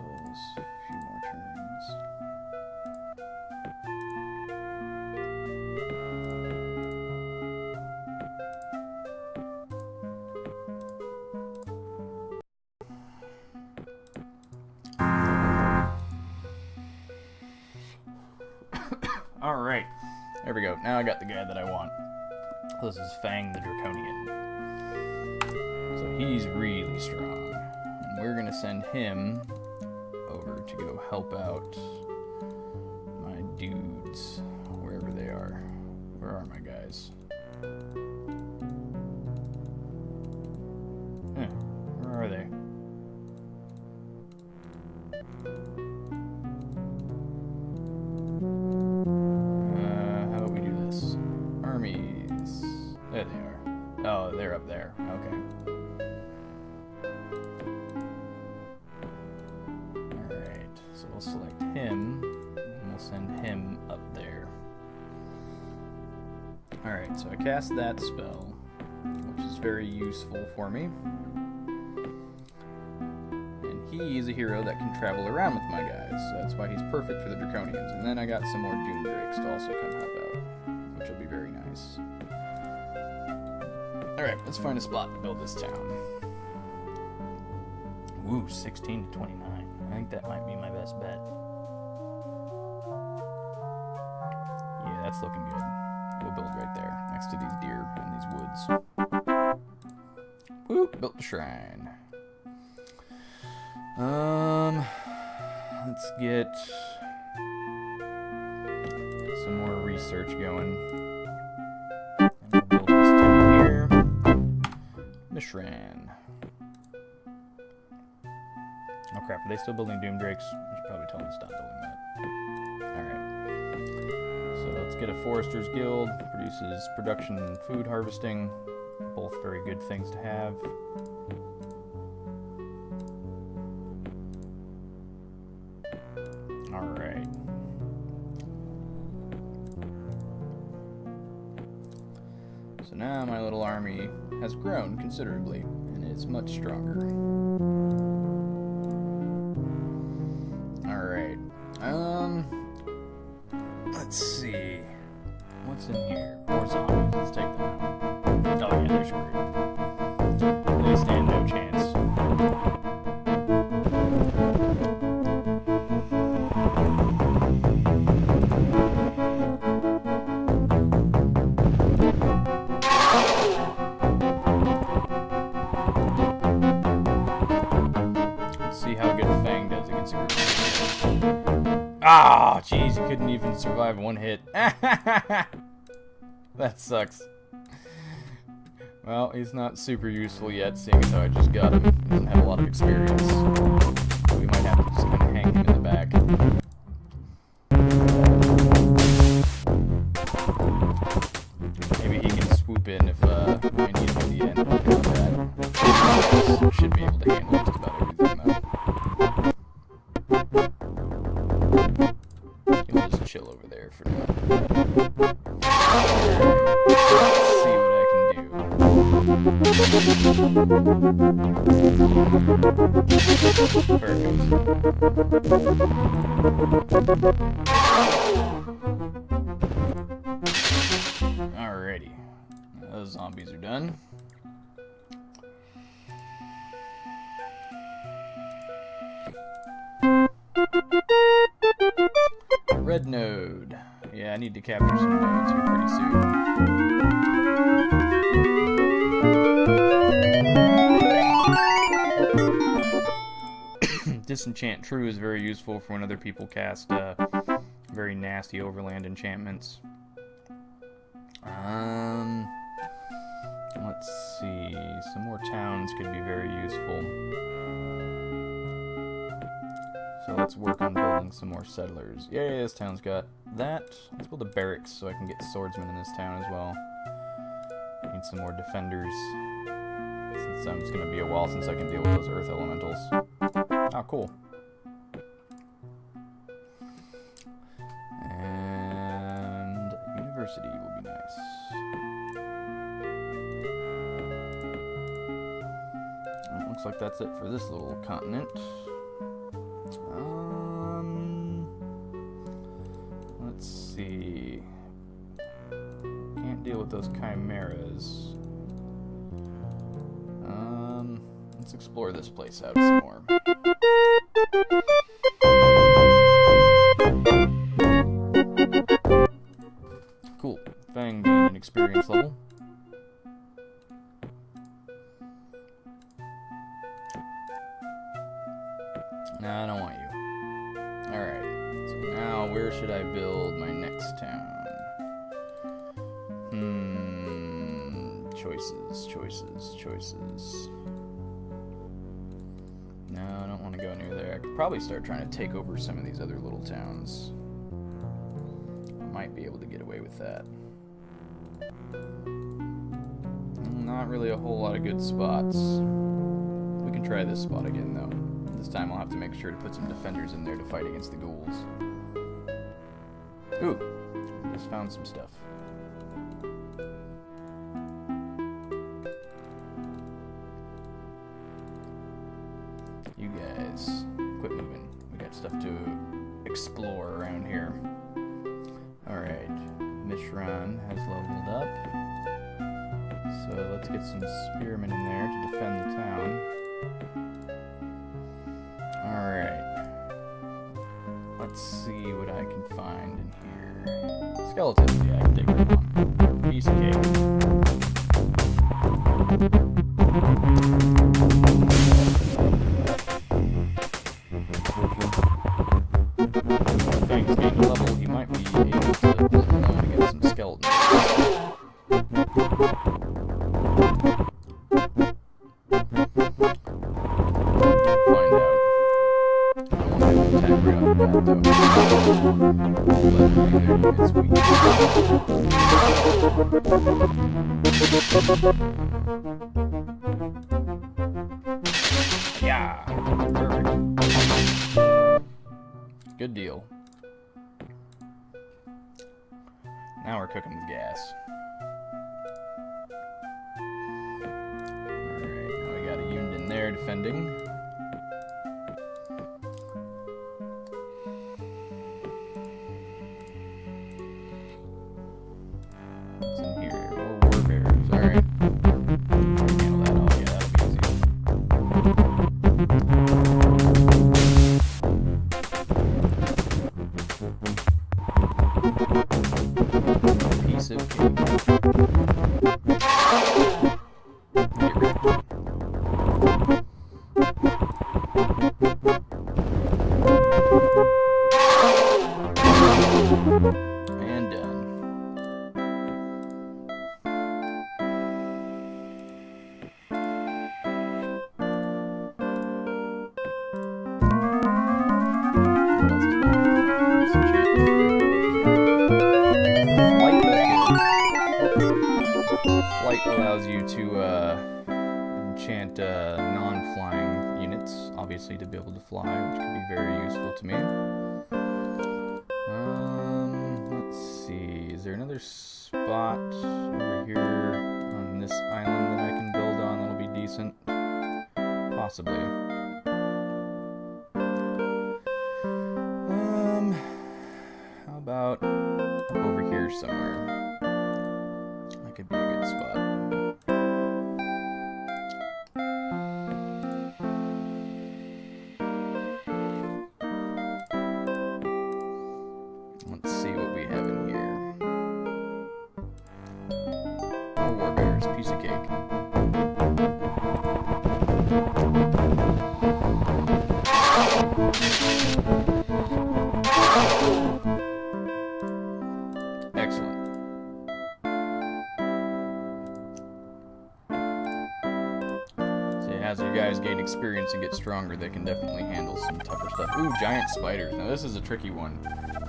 Speaker 1: A few more turns. Alright. There we go. Now I got the guy that I want. This is Fang the Draconian. So he's really strong. And we're gonna send him over to go help out my dudes, wherever they are. Where are my guys? Where are they? How about we do this? Armies. There they are. Oh, they're up there. Okay. Alright, so we'll select him, and we'll send him up there. Alright, so I cast that spell, which is very useful for me. And he is a hero that can travel around with my guys, so that's why he's perfect for the Draconians. And then I got some more Doom Drakes to also come help out, which will be very nice. Alright, let's find a spot to build this town. Ooh, 16 to 29. I think that might be my best bet. Yeah, that's looking good. We'll build right there, next to these deer and these woods. Whoop, built the shrine. Let's get some more research going. And we'll build this town here. Mishran. Oh crap, are they still building Doom Drakes? I should probably tell them to stop building that. Alright. So let's get a Forester's Guild. Produces production and food harvesting. Both very good things to have. Alright. So now my little army has grown considerably and is much stronger. Alright. Let's see. What's in here? More zombies. Let's take them out. Oh yeah, they're screwed. They stand no chance. Ah, jeez, he couldn't even survive one hit. That sucks. Well, he's not super useful yet, seeing as how I just got him. He doesn't have a lot of experience. We might have to just kind of hang him in the back. Maybe he can swoop in if I need him at the end of the combat. Should be able to handle just about everything, though. He'll just chill over there for now. Let's see what I can do. Perfect. Alrighty. Those zombies are done. Red node. Yeah, I need to capture some nodes here pretty soon. Disenchant True is very useful for when other people cast very nasty overland enchantments. Let's see. Some more towns could be very useful. So let's work on building some more settlers. Yay, this town's got that. Let's build a barracks so I can get swordsmen in this town as well. Need some more defenders. Since it's going to be a while since I can deal with those earth elementals. Oh, cool. And university will be nice. Well, looks like that's it for this little continent. Let's see. Can't deal with those chimeras. Let's explore this place out some more. Cool. Fang gained an experience level. No, I don't want you. Alright. So now, where should I build my next town? Choices. No, I don't want to go near there. I could probably start trying to take over some of these other little towns. I might be able to get away with that. Not really a whole lot of good spots. We can try this spot again, though. This time I'll have to make sure to put some defenders in there to fight against the ghouls. Ooh, just found some stuff. You guys, quit moving. We got stuff to explore around here. Alright, Mishran has leveled up. So let's get some spearmen in there to defend the town. Alright. Let's see what I can find in here. Skeletons, yeah, I can take that one. Piece of cake. If Fang's gained a level, he might be able to build alone against some skeletons. Yeah, perfect. Good deal. Now we're cooking with gas. Alright, now we got a unit in there defending. What's in here? More war bears. Alright. Handle that. Oh, yeah, that'll be easy. Piece of cake. Get wrecked. Flight allows you to enchant non-flying units, obviously to be able to fly, which can be very useful to me. Let's see, is there another spot over here on this island that I can build on that'll be decent? Possibly. How about over here somewhere? That could be a good spot. Let's see what we have in here. More warbears, piece of cake. Excellent. So as you guys gain experience and get stronger, they can definitely handle some tougher stuff. Ooh, giant spiders. Now this is a tricky one.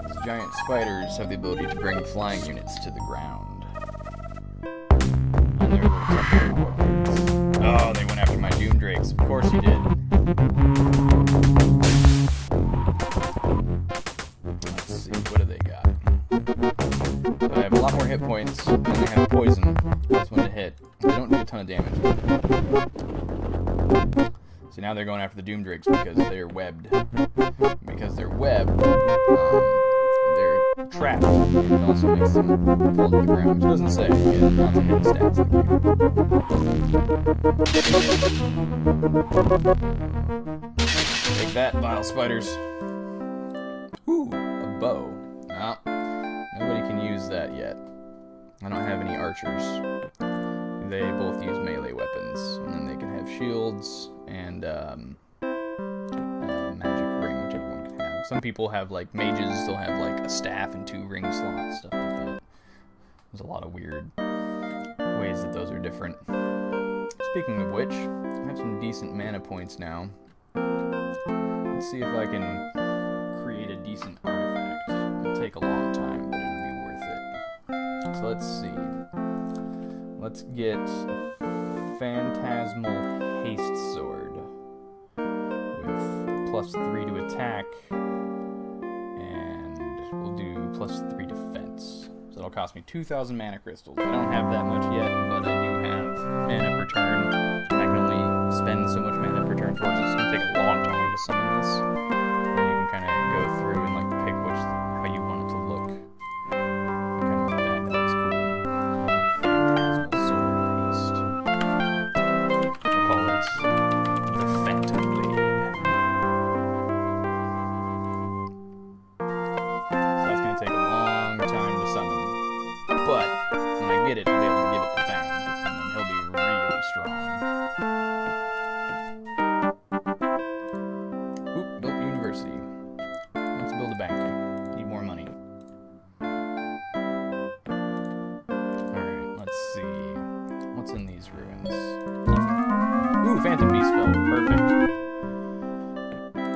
Speaker 1: These giant spiders have the ability to bring flying units to the ground. And they're a little tougher than warbears. Oh, they went after my Doom Drakes. Of course you did. Let's see, what do they got? So I have a lot more hit points, and they have poison. That's one to hit. They don't do a ton of damage. So now they're going after the Doom Drakes because they're webbed. Because they're webbed, they're trapped. It also makes them fall to the ground, which doesn't say. You get lots of hit stats in the game. Take that, vile spiders. Ooh, a bow. No, nobody can use that yet. I don't have any archers. They both use melee weapons, and then they can have shields and magic ring, which everyone can have. Some people have like mages; they'll have like a staff and 2 ring slots, stuff like that. There's a lot of weird ways that those are different. Speaking of which, I have some decent mana points now. Let's see if I can create a decent artifact. It'll take a long time, but it'll be worth it. So let's see. Let's get Phantasmal Haste Sword with +3 to attack, and we'll do +3 defense. So that'll cost me 2,000 mana crystals. I don't have that much yet, but I do have mana per turn. I can only spend so much mana per turn towards it. It's going to take a long time to summon this. And you can kind of go through and like pick how you want it to look. Kind of like that. That looks cool. Phantasmal Sword Haste. We'll call it the Phantom Blade. So that's going to take a long time to summon. But when I get it, I'll be able to give it to Fang, and then he'll be really strong. Oop, built the university. Let's build a bank. Need more money. Alright, let's see. What's in these ruins? Nothing. Ooh, Phantom Beast spell. Perfect.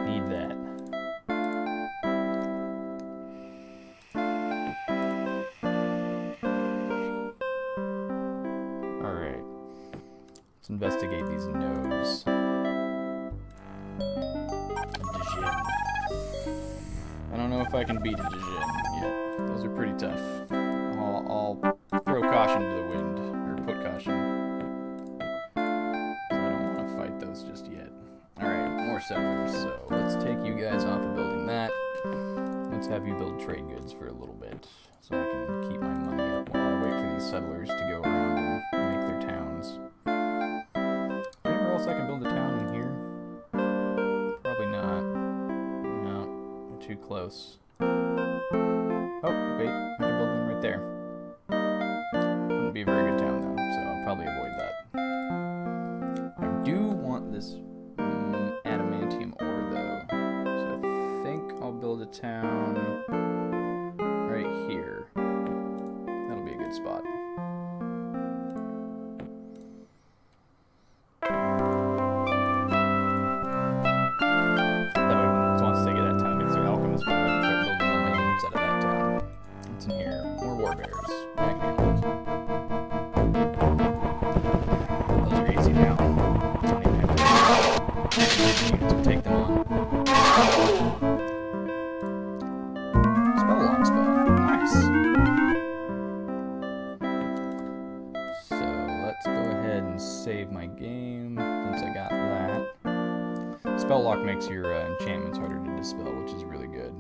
Speaker 1: Need that. Alright. Let's investigate these nodes. Djinn. I don't know if I can beat a Djinn yet. Those are pretty tough. I'll throw caution to the wind, or put caution. I don't want to fight those just yet. Alright, more settlers. So let's take you guys off of building that. Let's have you build trade goods for a little bit, so I can keep my money up while I wait for these settlers to go around and make their towns. Anywhere else I can build a town in here? Probably not. No, we're too close. Oh, wait, I can build one right there. Wouldn't be a very good town though, so I'll probably avoid that. I do want this adamantium ore though, so I think I'll build a town right here. That'll be a good spot. Once they get that town, because their alchemists will start building all my units out of that town. What's in here? More warbears. Backhanded. to take them on. Spell lock spell. Nice. So let's go ahead and save my game since I got that. Spell lock makes your enchantments harder to dispel, which is really good.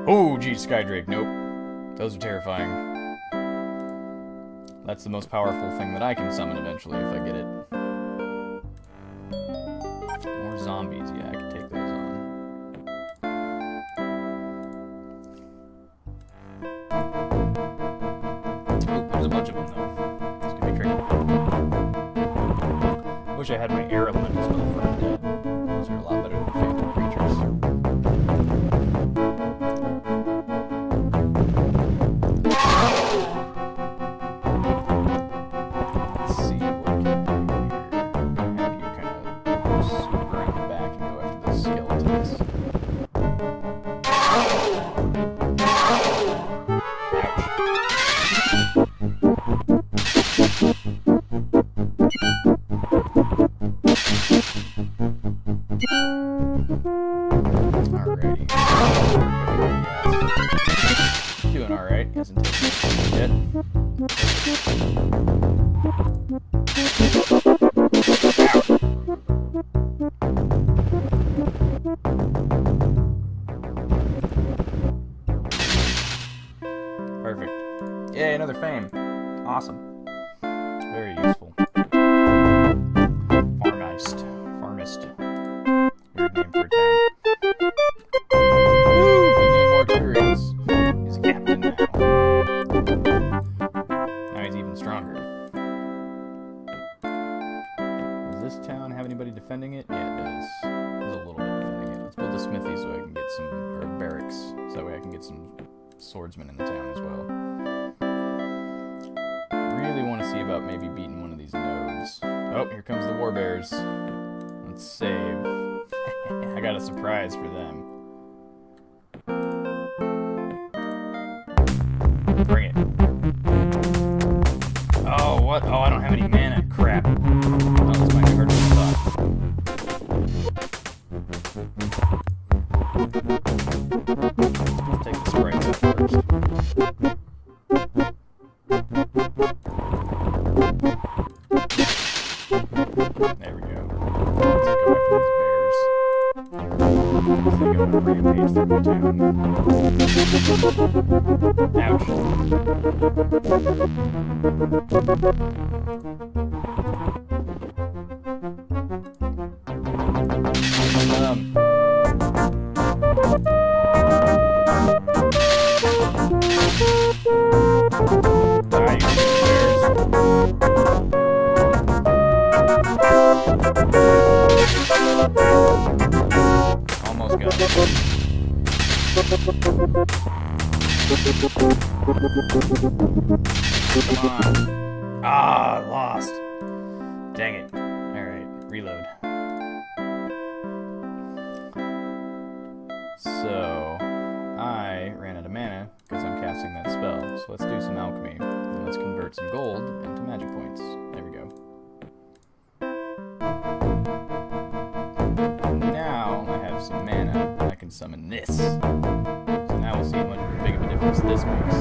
Speaker 1: Oh, geez, Skydrake. Nope. Those are terrifying. That's the most powerful thing that I can summon eventually if I get it. More zombies. Yeah, I can take those on. Oh, there's a bunch of them, though. It's gonna be tricky. I wish I had my air elemental spell for undead. Those are a lot better than phantom creatures. Doing alright, hasn't taken much yet. Perfect. Yay, another fame. Awesome. Very useful. Farmist. Weird name for a town. Woo! We need more experience. He's a captain now. Now he's even stronger. Does this town have anybody defending it? Yeah, it does. There's a little bit defending it. Let's build a smithy so I can get some, or barracks, so that way I can get some swordsmen in the town as well. Really want to see about maybe beating one of these nodes. Oh, here comes the warbears. Let's save. I got a surprise for them. Bring it. Oh, what? Oh, I don't have any mana. Crap. Oh, this might be harder than I thought. Let's take the sprites out first. There we go. Let's go after these bears. They go on a rampage through the town. Ouch. Die, you stupid bears. Almost got it. Come on. Ah, lost. Dang it. Alright, reload. So, I ran out of mana because I'm casting that spell. So let's do some alchemy. And let's convert some gold into magic points. There we go. Now I have some mana. I can summon this. So now we'll see how much big of a difference this makes.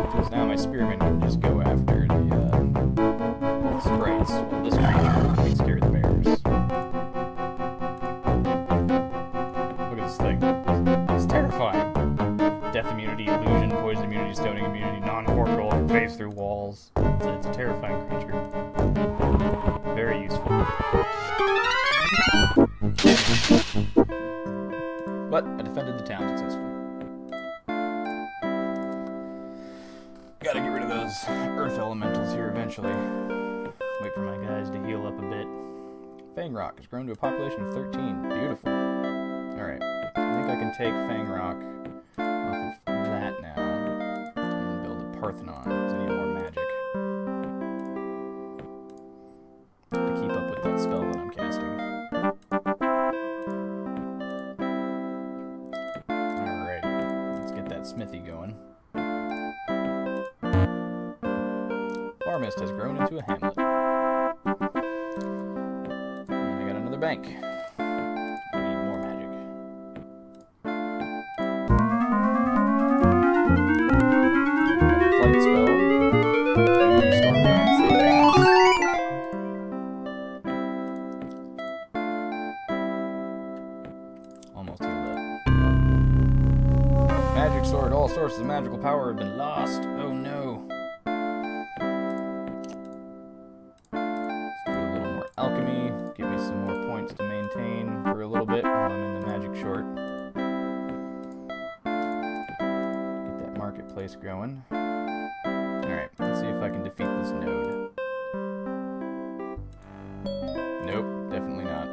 Speaker 1: Because now my spearman can just go after the sprites. Well, this creature takes care of the bears. Look at this thing. It's terrifying. Death immunity, illusion, poison immunity, stoning immunity, non-corporal, can phase through walls. It's a terrifying creature. Very useful. But I defended the town successfully. Gotta get rid of those earth elementals here eventually. Wait for my guys to heal up a bit. Fang Rock has grown to a population of 13. Beautiful. Alright. I think I can take Fang Rock off of that now and build a Parthenon because I need more magic to keep up with that spell that I'm casting. Alrighty. Let's get that smithy going. Farmist has grown into a hamlet. And I bank. We need more magic. Flight spell. Use storm giants. They pass. Almost healed up. Magic sword. All sources of magical power have been lost. Oh no. Let's do a little more alchemy. Give me some more points to maintain for a little bit while I'm in the magic short. Get that marketplace growing. Alright, let's see if I can defeat this node. Nope, definitely not.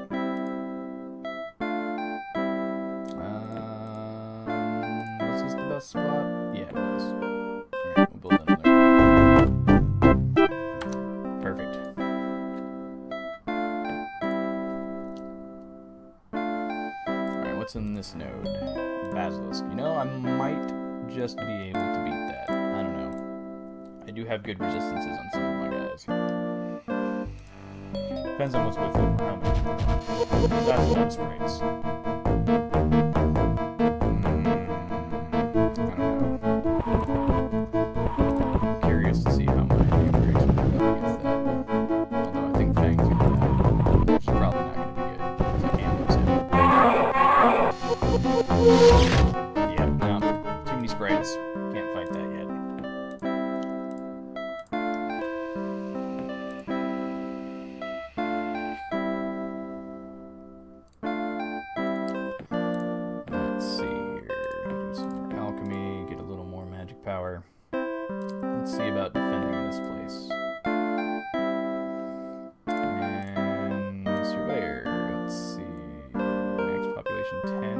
Speaker 1: Was this the best spot? Yeah, it was. Alright, we'll build another. Perfect. Alright, what's in this node? Basilisk. You know, I might just be able to beat that. I don't know. I do have good resistances on some of my guys.
Speaker 3: Depends on what's with them. How many. That's a lot of sprites.
Speaker 1: I don't know. Curious to see how my new breaks will go against that. Although I think Fang's gonna die, which is probably not gonna be good. 'Cause I can't lose him. Yep, no. Too many sprites. Can't fight that yet. Let's see here. Do some more alchemy, get a little more magic power. Let's see about defending this place. And surveyor. Let's see. Max population 10.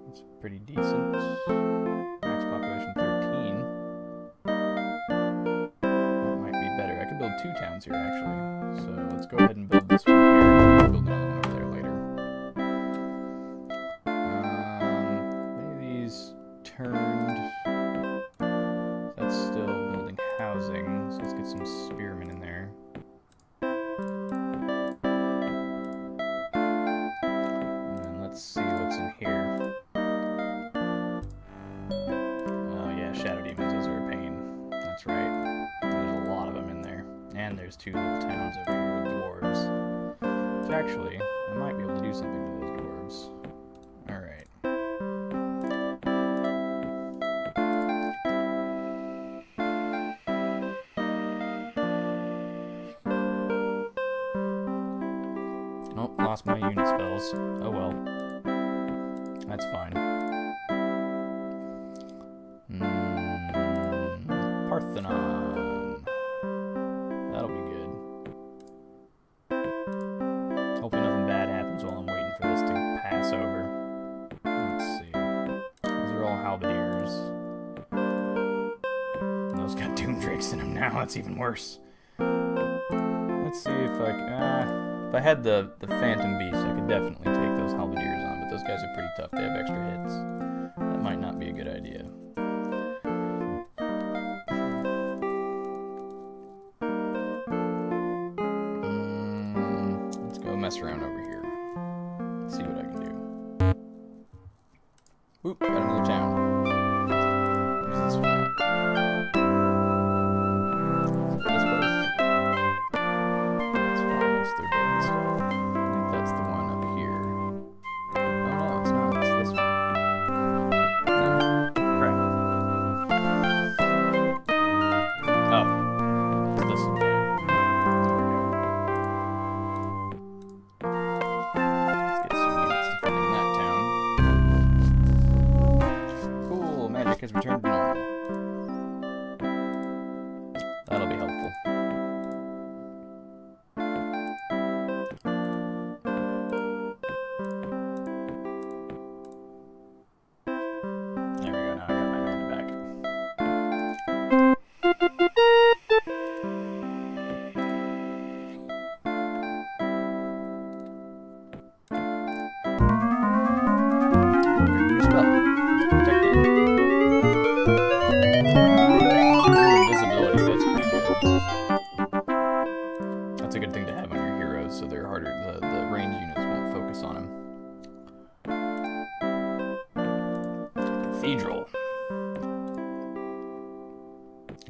Speaker 1: That's pretty decent. Max population 13. That might be better. I could build 2 towns here actually. So let's go ahead and build this one here and build another one over there later. Any of these turned. That's still building housing, so let's get some spearmen in there. And then let's see what's in here. Oh yeah, shadow demons, those are a pain. That's right. There's a lot of them in there. And there's 2 little towns over here with dwarves. Which actually, I might be able to do something to those dwarves. Alright. Oh, lost my unit spells. Oh well. That's fine. Parthenon. That'll be good. Hopefully nothing bad happens while I'm waiting for this to pass over. Let's see. These are all halberdiers. And those got doom drakes in them now. That's even worse. Let's see if I can... if I had the Phantom Beast, I could definitely take those halberdiers on, but those guys are pretty tough. They have extra hits. That might not be a good idea. Let's go mess around over here. Let's see what I can do. Oop, got another town. Where's this one at? Is it this place? That's Farmers, their beds. I think that's the one up here. Oh no, it's not. It's this one. No. Crap. Oh. It's this one. There we go. Let's get some units defending that town. harder. The range units won't focus on him. Cathedral.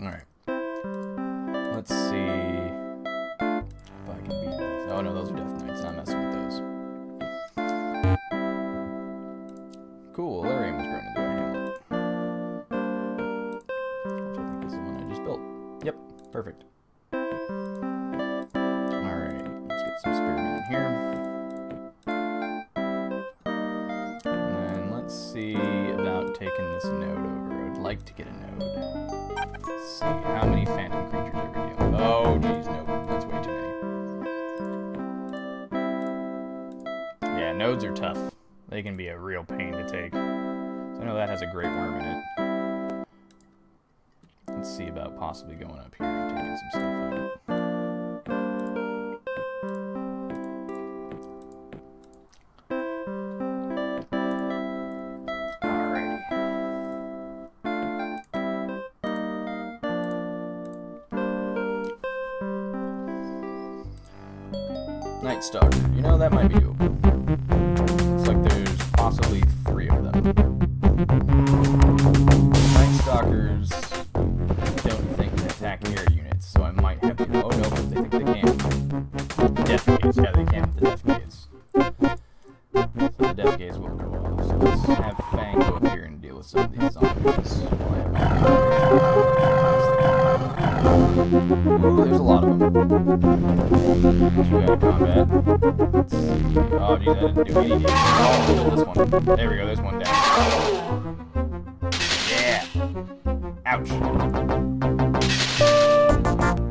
Speaker 1: Alright. Let's see if I can beat these. Oh no, those are Death Knights. Not messing with those. Cool, Illyrium was grown into a hamlet. Which I think is the one I just built. Yep, perfect. Alright, let's get some spearmen in here. And then let's see about taking this node over. I'd like to get a node. Let's see, how many phantom creatures are we dealing with? Oh, geez, nope, that's way too many. Yeah, nodes are tough. They can be a real pain to take. So I know that has a great worm in it. Let's see about possibly going up here and taking some stuff out. Night Stalker. You know, that might be doable. Looks like there's possibly 3 of them. Night Stalkers don't think they attack air units, so I might have to... Oh no, but they think they can. Death Gaze. Yeah, they can with the Death Gaze. So the Death Gaze will go off. So let's have Fang go up here and deal with some of these zombies. Ooh, there's a lot of them. You got combat. Oh, geez, I didn't do any damage. Oh, this one. There we go, there's one down. Yeah! Ouch.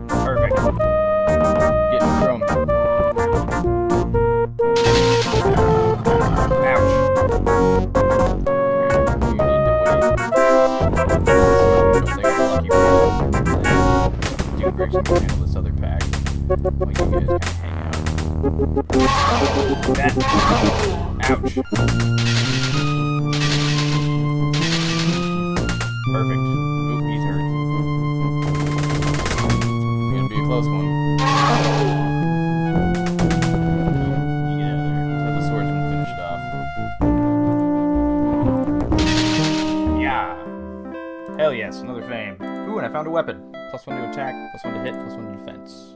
Speaker 1: Perfect. Getting through him. Ouch. You need to wait. There's a lucky roll. Dude, Greg's gonna handle this other pack. While you guys kind of hang out. That. Ouch. Perfect. Oop, he's hurt. It's gonna be a close one. You get out of there. So the swordsman finished off. Yeah. Hell yes, another fame. Ooh, and I found a weapon. +1 to attack, +1 to hit, +1 to defense.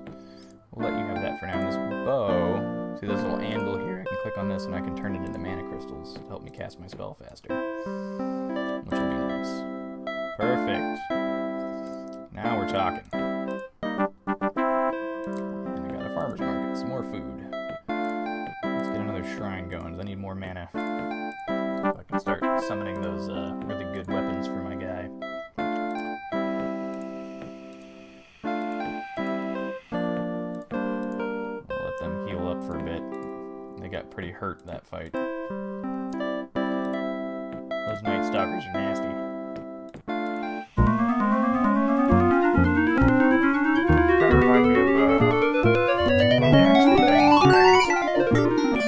Speaker 1: We'll let you have that for now. And this bow, see this little anvil here? I can click on this and I can turn it into mana crystals to help me cast my spell faster. Which will be nice. Perfect. Now we're talking. And I got a farmer's market, some more food. Let's get another shrine going. I need more mana. So I can start summoning those really good weapons for my guy. For a bit. They got pretty hurt that fight. Those Night Stalkers are nasty.
Speaker 3: Kind of remind me of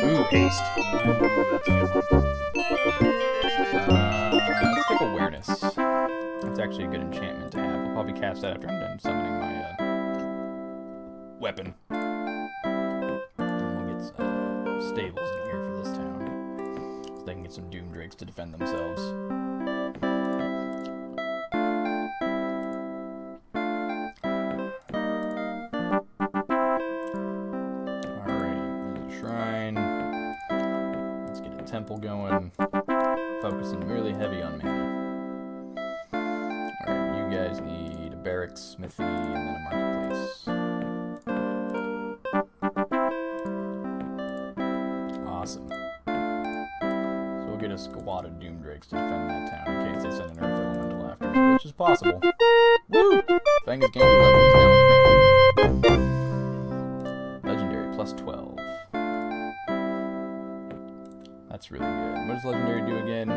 Speaker 1: Ooh, haste. That's a good one. Let's take awareness. That's actually a good enchantment to have. I'll probably cast that after I'm done summoning my weapon. Stables in here for this town, so they can get some Doom Drakes to defend themselves. Alrighty, there's a shrine. Let's get a temple going. Focusing really heavy on mana. Alright, you guys need a barracks, smithy, and then a marketplace. Awesome. So we'll get a squad of Doom Drakes to defend that town in case they send an Earth Elemental after me, which is possible. Woo! Fang has gained a level, he's now a commander. Legendary, +12. That's really good. What does Legendary do again?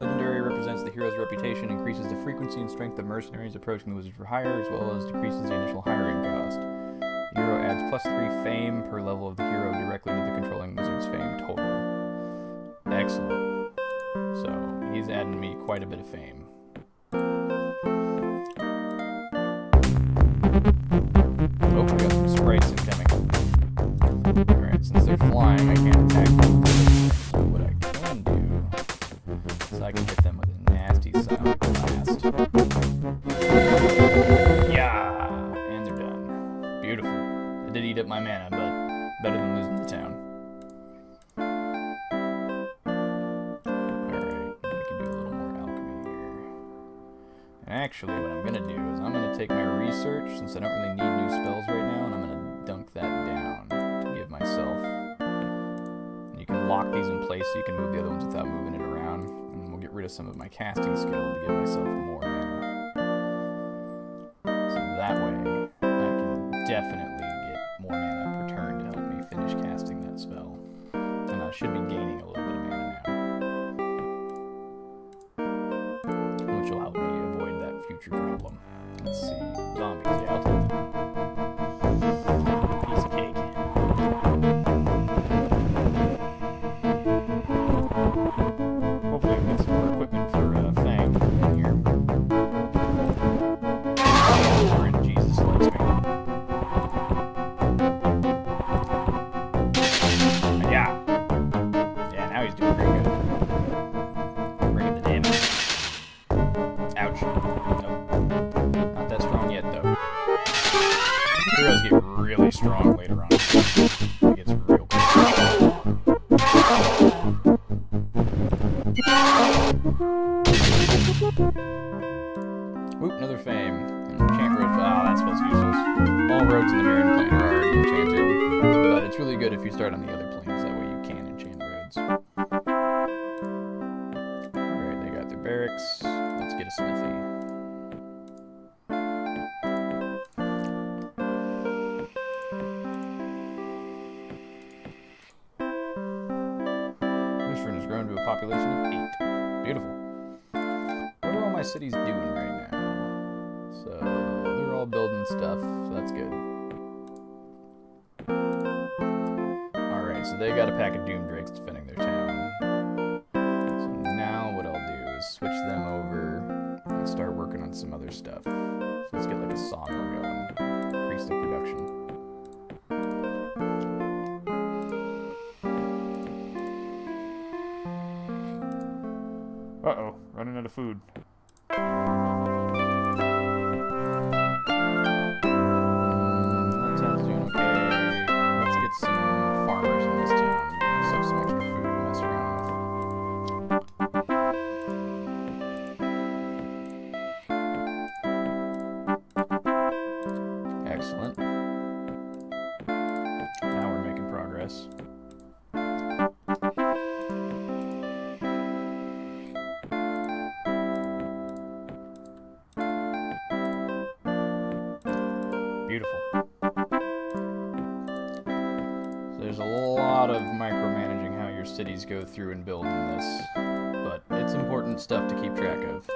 Speaker 1: Legendary represents the hero's reputation, increases the frequency and strength of mercenaries approaching the wizard for hire, as well as decreases the initial hiring cost. The hero adds +3 fame per level of the hero directly to the controlling wizard's fame total. Excellent. So, he's adding me quite a bit of fame. Oh, we got some sprites incoming. Alright, since they're flying, I can't attack them. So what I can do is I can hit them with a nasty silent blast. Yeah, and they're done. Beautiful. I did eat up my mana, but better than losing the town. Alright, we can do a little more alchemy here. And actually, what I'm going to do is I'm going to take my research, since I don't really need new spells right now, and I'm going to dunk that down to give myself. And you can lock these in place so you can move the other ones without moving it around. And we'll get rid of some of my casting skill to give myself more mana. So that way, I can definitely get more mana per turn to help me finish casting that spell. And I should be gaining a little bit of mana now, which will help me avoid that future problem. Let's see, zombies, yeah, I'll take them. Piece of cake. Hopefully I can get some more equipment for Fang in here. Lord Jesus likes me. Yeah. Yeah, now he's doing pretty good. Bringing the damage. Ouch. Nope. Not that strong yet, though. Heroes get really strong later on. It gets real cool. Oop, another fame. Enchant road. Ah, that's what's useless. All roads in the Mirren plane are already enchanted, but it's really good if you start on the other planes. That way you can enchant roads. Alright, they got their barracks. Let's get a smithy. This rune has grown to a population of 8. Beautiful. What are all my cities doing right now? So, they're all building stuff, so that's good. Alright, so they got a pack of Doom Drakes defending their town. So now what I'll do is switch them over and start working on some other stuff. So let's get like a sawmill going. Increase the production.
Speaker 3: Uh-oh, running out of food.
Speaker 1: That town's doing okay. Let's get some farmers in this town and give ourselves some extra food to mess around with. Excellent. Now we're making progress. Beautiful. So there's a lot of micromanaging how your cities go through and build in this, but it's important stuff to keep track of.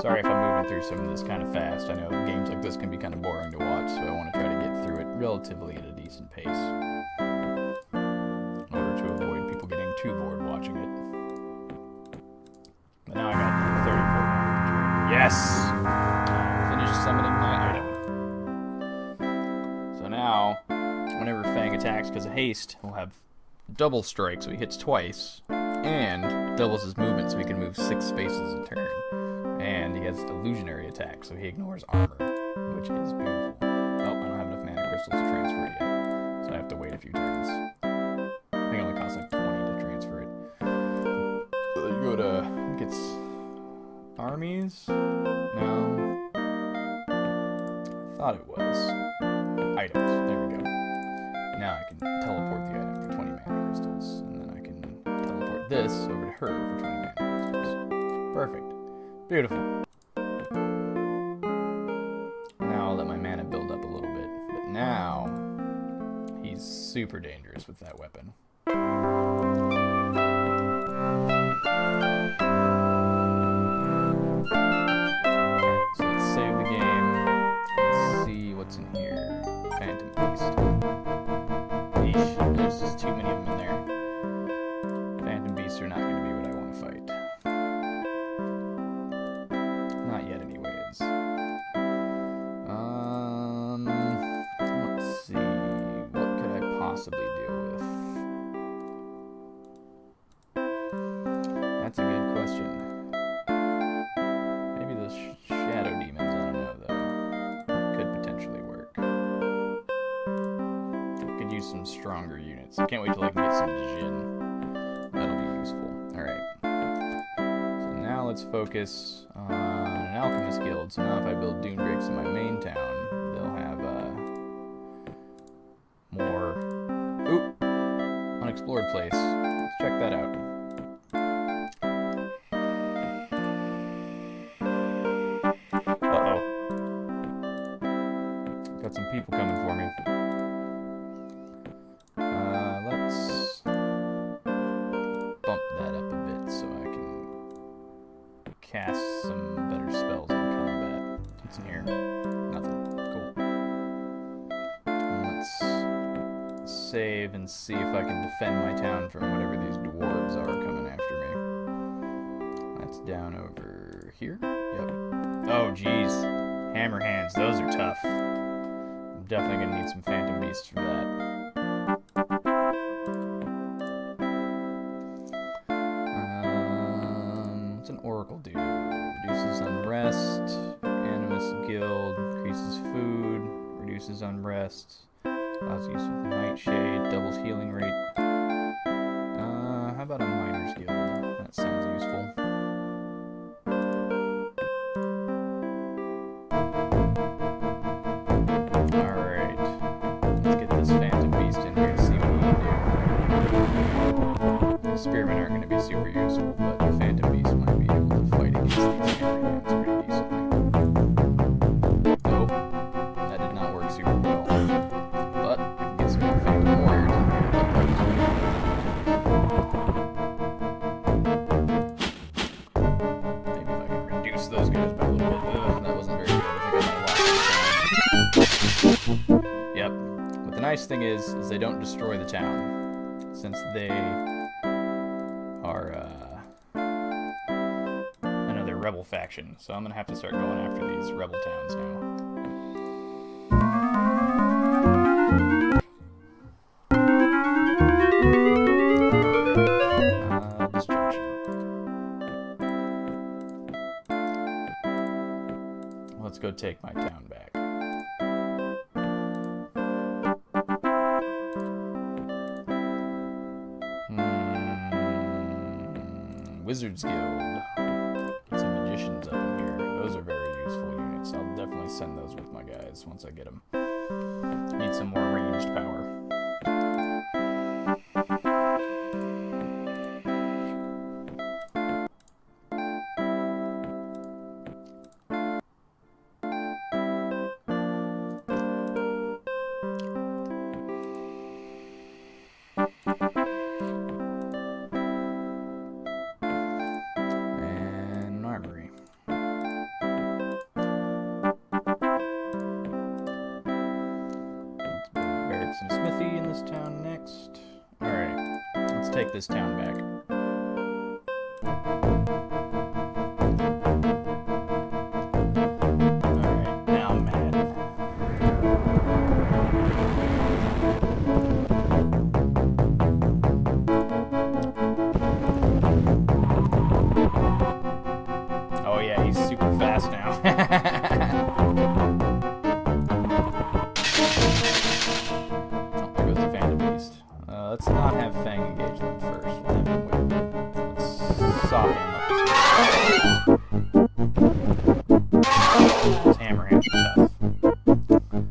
Speaker 1: Sorry if I'm moving through some of this kind of fast. I know games like this can be kind of boring to watch, so I want to try to get through it relatively at a decent pace in order to avoid people getting too bored watching it. But now I got 34. Yes! Finished summoning my item. So now, whenever Fang attacks because of haste, we'll have double strike, so he hits twice, and doubles his movement, so he can move 6 spaces a turn. And he has illusionary attack, so he ignores armor, which is beautiful. Oh, I don't have enough mana crystals to transfer it yet, so I have to wait a few turns. I think it only costs like 20 to transfer it. So you go to, I think it's armies? No. I thought it was. Items. There we go. Now I can teleport the item for 20 mana crystals, and then I can teleport this over to her for 20 mana crystals. Perfect. Beautiful. Now I'll let my mana build up a little bit, but now he's super dangerous with that weapon. So let's save the game. Let's see what's in here. Phantom Beast. Eesh, there's just too many of them in there. Phantom Beasts are not going to be what I want to fight. Not yet, anyways. use some stronger units. I can't wait till I can get some Jin. That'll be useful. Alright. So now let's focus on an alchemist guild. So now if I build dune drakes in my main town, they'll have more unexplored place. Let's check that out. Uh-oh. Got some people coming for me. Let's bump that up a bit so I can cast some better spells in combat. What's in here? Nothing. Cool. Let's save and see if I can defend my town from whatever these dwarves are coming after me. That's down over here. Yep. Oh, geez. Hammer hands. Those are tough. I'm definitely going to need some phantom beasts for that. What's an oracle do? Reduces unrest. Animus guild. Increases food. Reduces unrest. Allows use of nightshade. Doubles healing rate. How about a miners guild? That sounds useful. Alright. Let's get this phantom beast in here and see what he can do. The spearmen aren't going to be super useful, but the phantom beast might be able to fight against these hammer hands pretty decently. Nope. That did not work super well. But I can get some more phantom warriors in here. Maybe if I can reduce those guys by a little bit. That wasn't very good. I think I might have lost this time. Yep. But the nice thing is they don't destroy the town, since they are another rebel faction. So I'm gonna have to start going after these rebel towns now. Destruction. Let's go take my town back. Wizards Guild. Get some magicians up in here. Those are very useful units. I'll definitely send those with my guys once I get them. Need some more ranged power. Some smithy in this town next. Alright, let's take this town back. Alright, now I'm mad. Oh yeah, he's super fast now. Let's not have Fang engage them first. We'll have them wait. Let's soften them up. Those hammer hands are tough.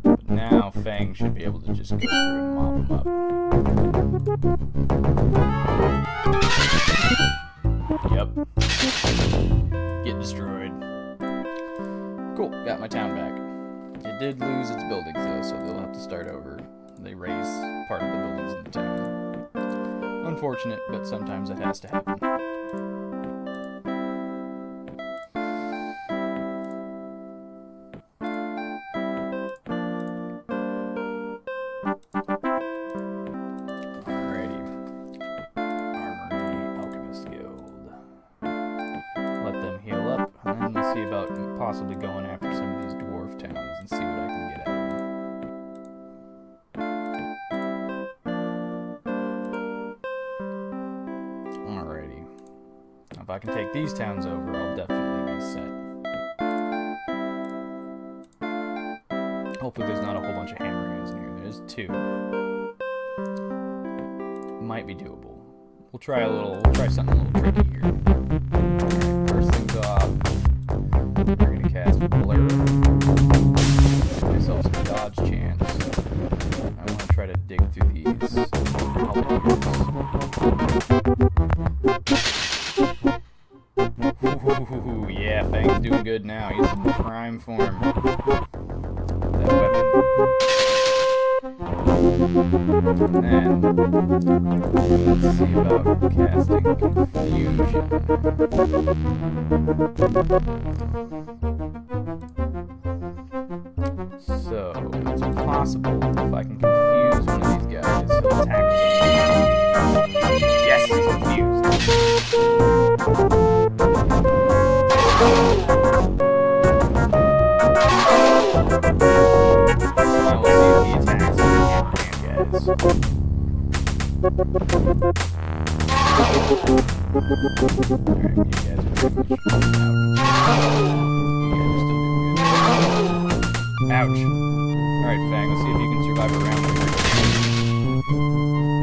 Speaker 1: But now Fang should be able to just go through and mop them up. Yep. Get destroyed. Cool, got my town back. It did lose its buildings though, so they'll have to start over. They raise part of the buildings in the town. Unfortunate, but sometimes it has to happen. Alrighty. Armory Alchemist Guild. Let them heal up, and then we'll see about possibly going after some of these dwarf towns and see what I can get out of them. If I can take these towns over, I'll definitely be set. Hopefully there's not a whole bunch of hammer hands in here. There's two. might be doable. We'll try something a little tricky here. Alright, first things off, we're gonna cast Blur. Give myself some dodge chance. I want to try to dig through these Ooh, yeah, Fang's doing good now. He's in prime form. That weapon. And then, let's see about casting Confusion. So, it's possible if I can confuse one of these guys, he'll attack me. Yes, he's confused. Now we'll see if he attacks the cameraman guys. Alright, you guys are pretty much out. You guys are still doing good. Ouch. Alright, Fang, let's see if you can survive a round here.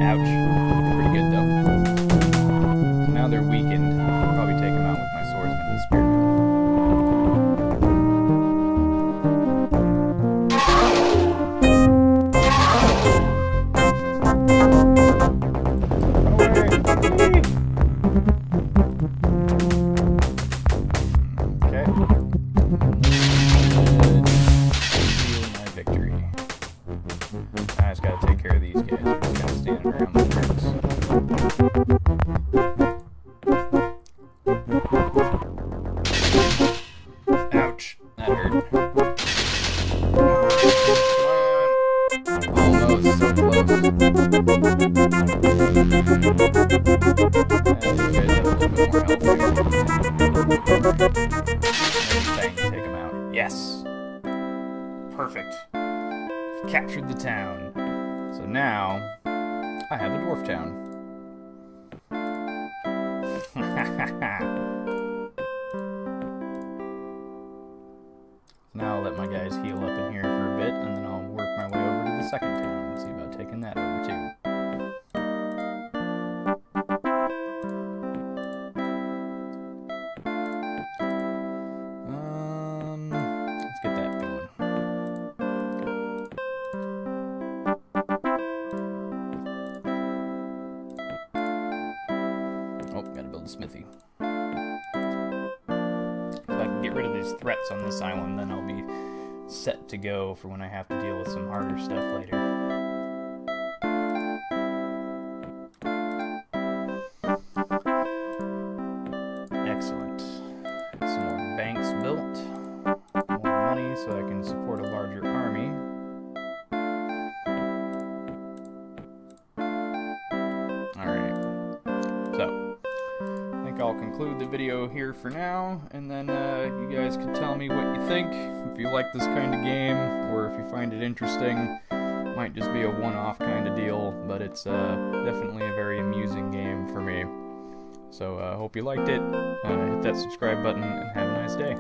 Speaker 1: Ouch. Pretty good, though. So now they're weakened. I'll probably take them out with my swordsman and spearman. Okay. Seal my victory. I just gotta take care of these guys. They're just kind of standing around the turrets. Ouch. That hurt. Almost so close. These guys have a little bit more health here. Take him out. Yes. Perfect. Captured the town. So now, I have a dwarf town. Now I'll let my guys heal up in here for a bit, and then I'll work my way over to the second town and see about taking that over too. Let's get that going. Oh, gotta build a smithy. If I can get rid of these threats on this island, then I'll be set to go for when I have to deal with some harder stuff later. Excellent. Get some more banks built. More money so I can support a larger army. Alright. So, I think I'll conclude the video here for now, and then you guys can tell me what you think, if you like this kind of game, or if you find it interesting. Might just be a one-off kind of deal, but it's definitely a very amusing game for me. So I hope you liked it. Hit that subscribe button, and have a nice day.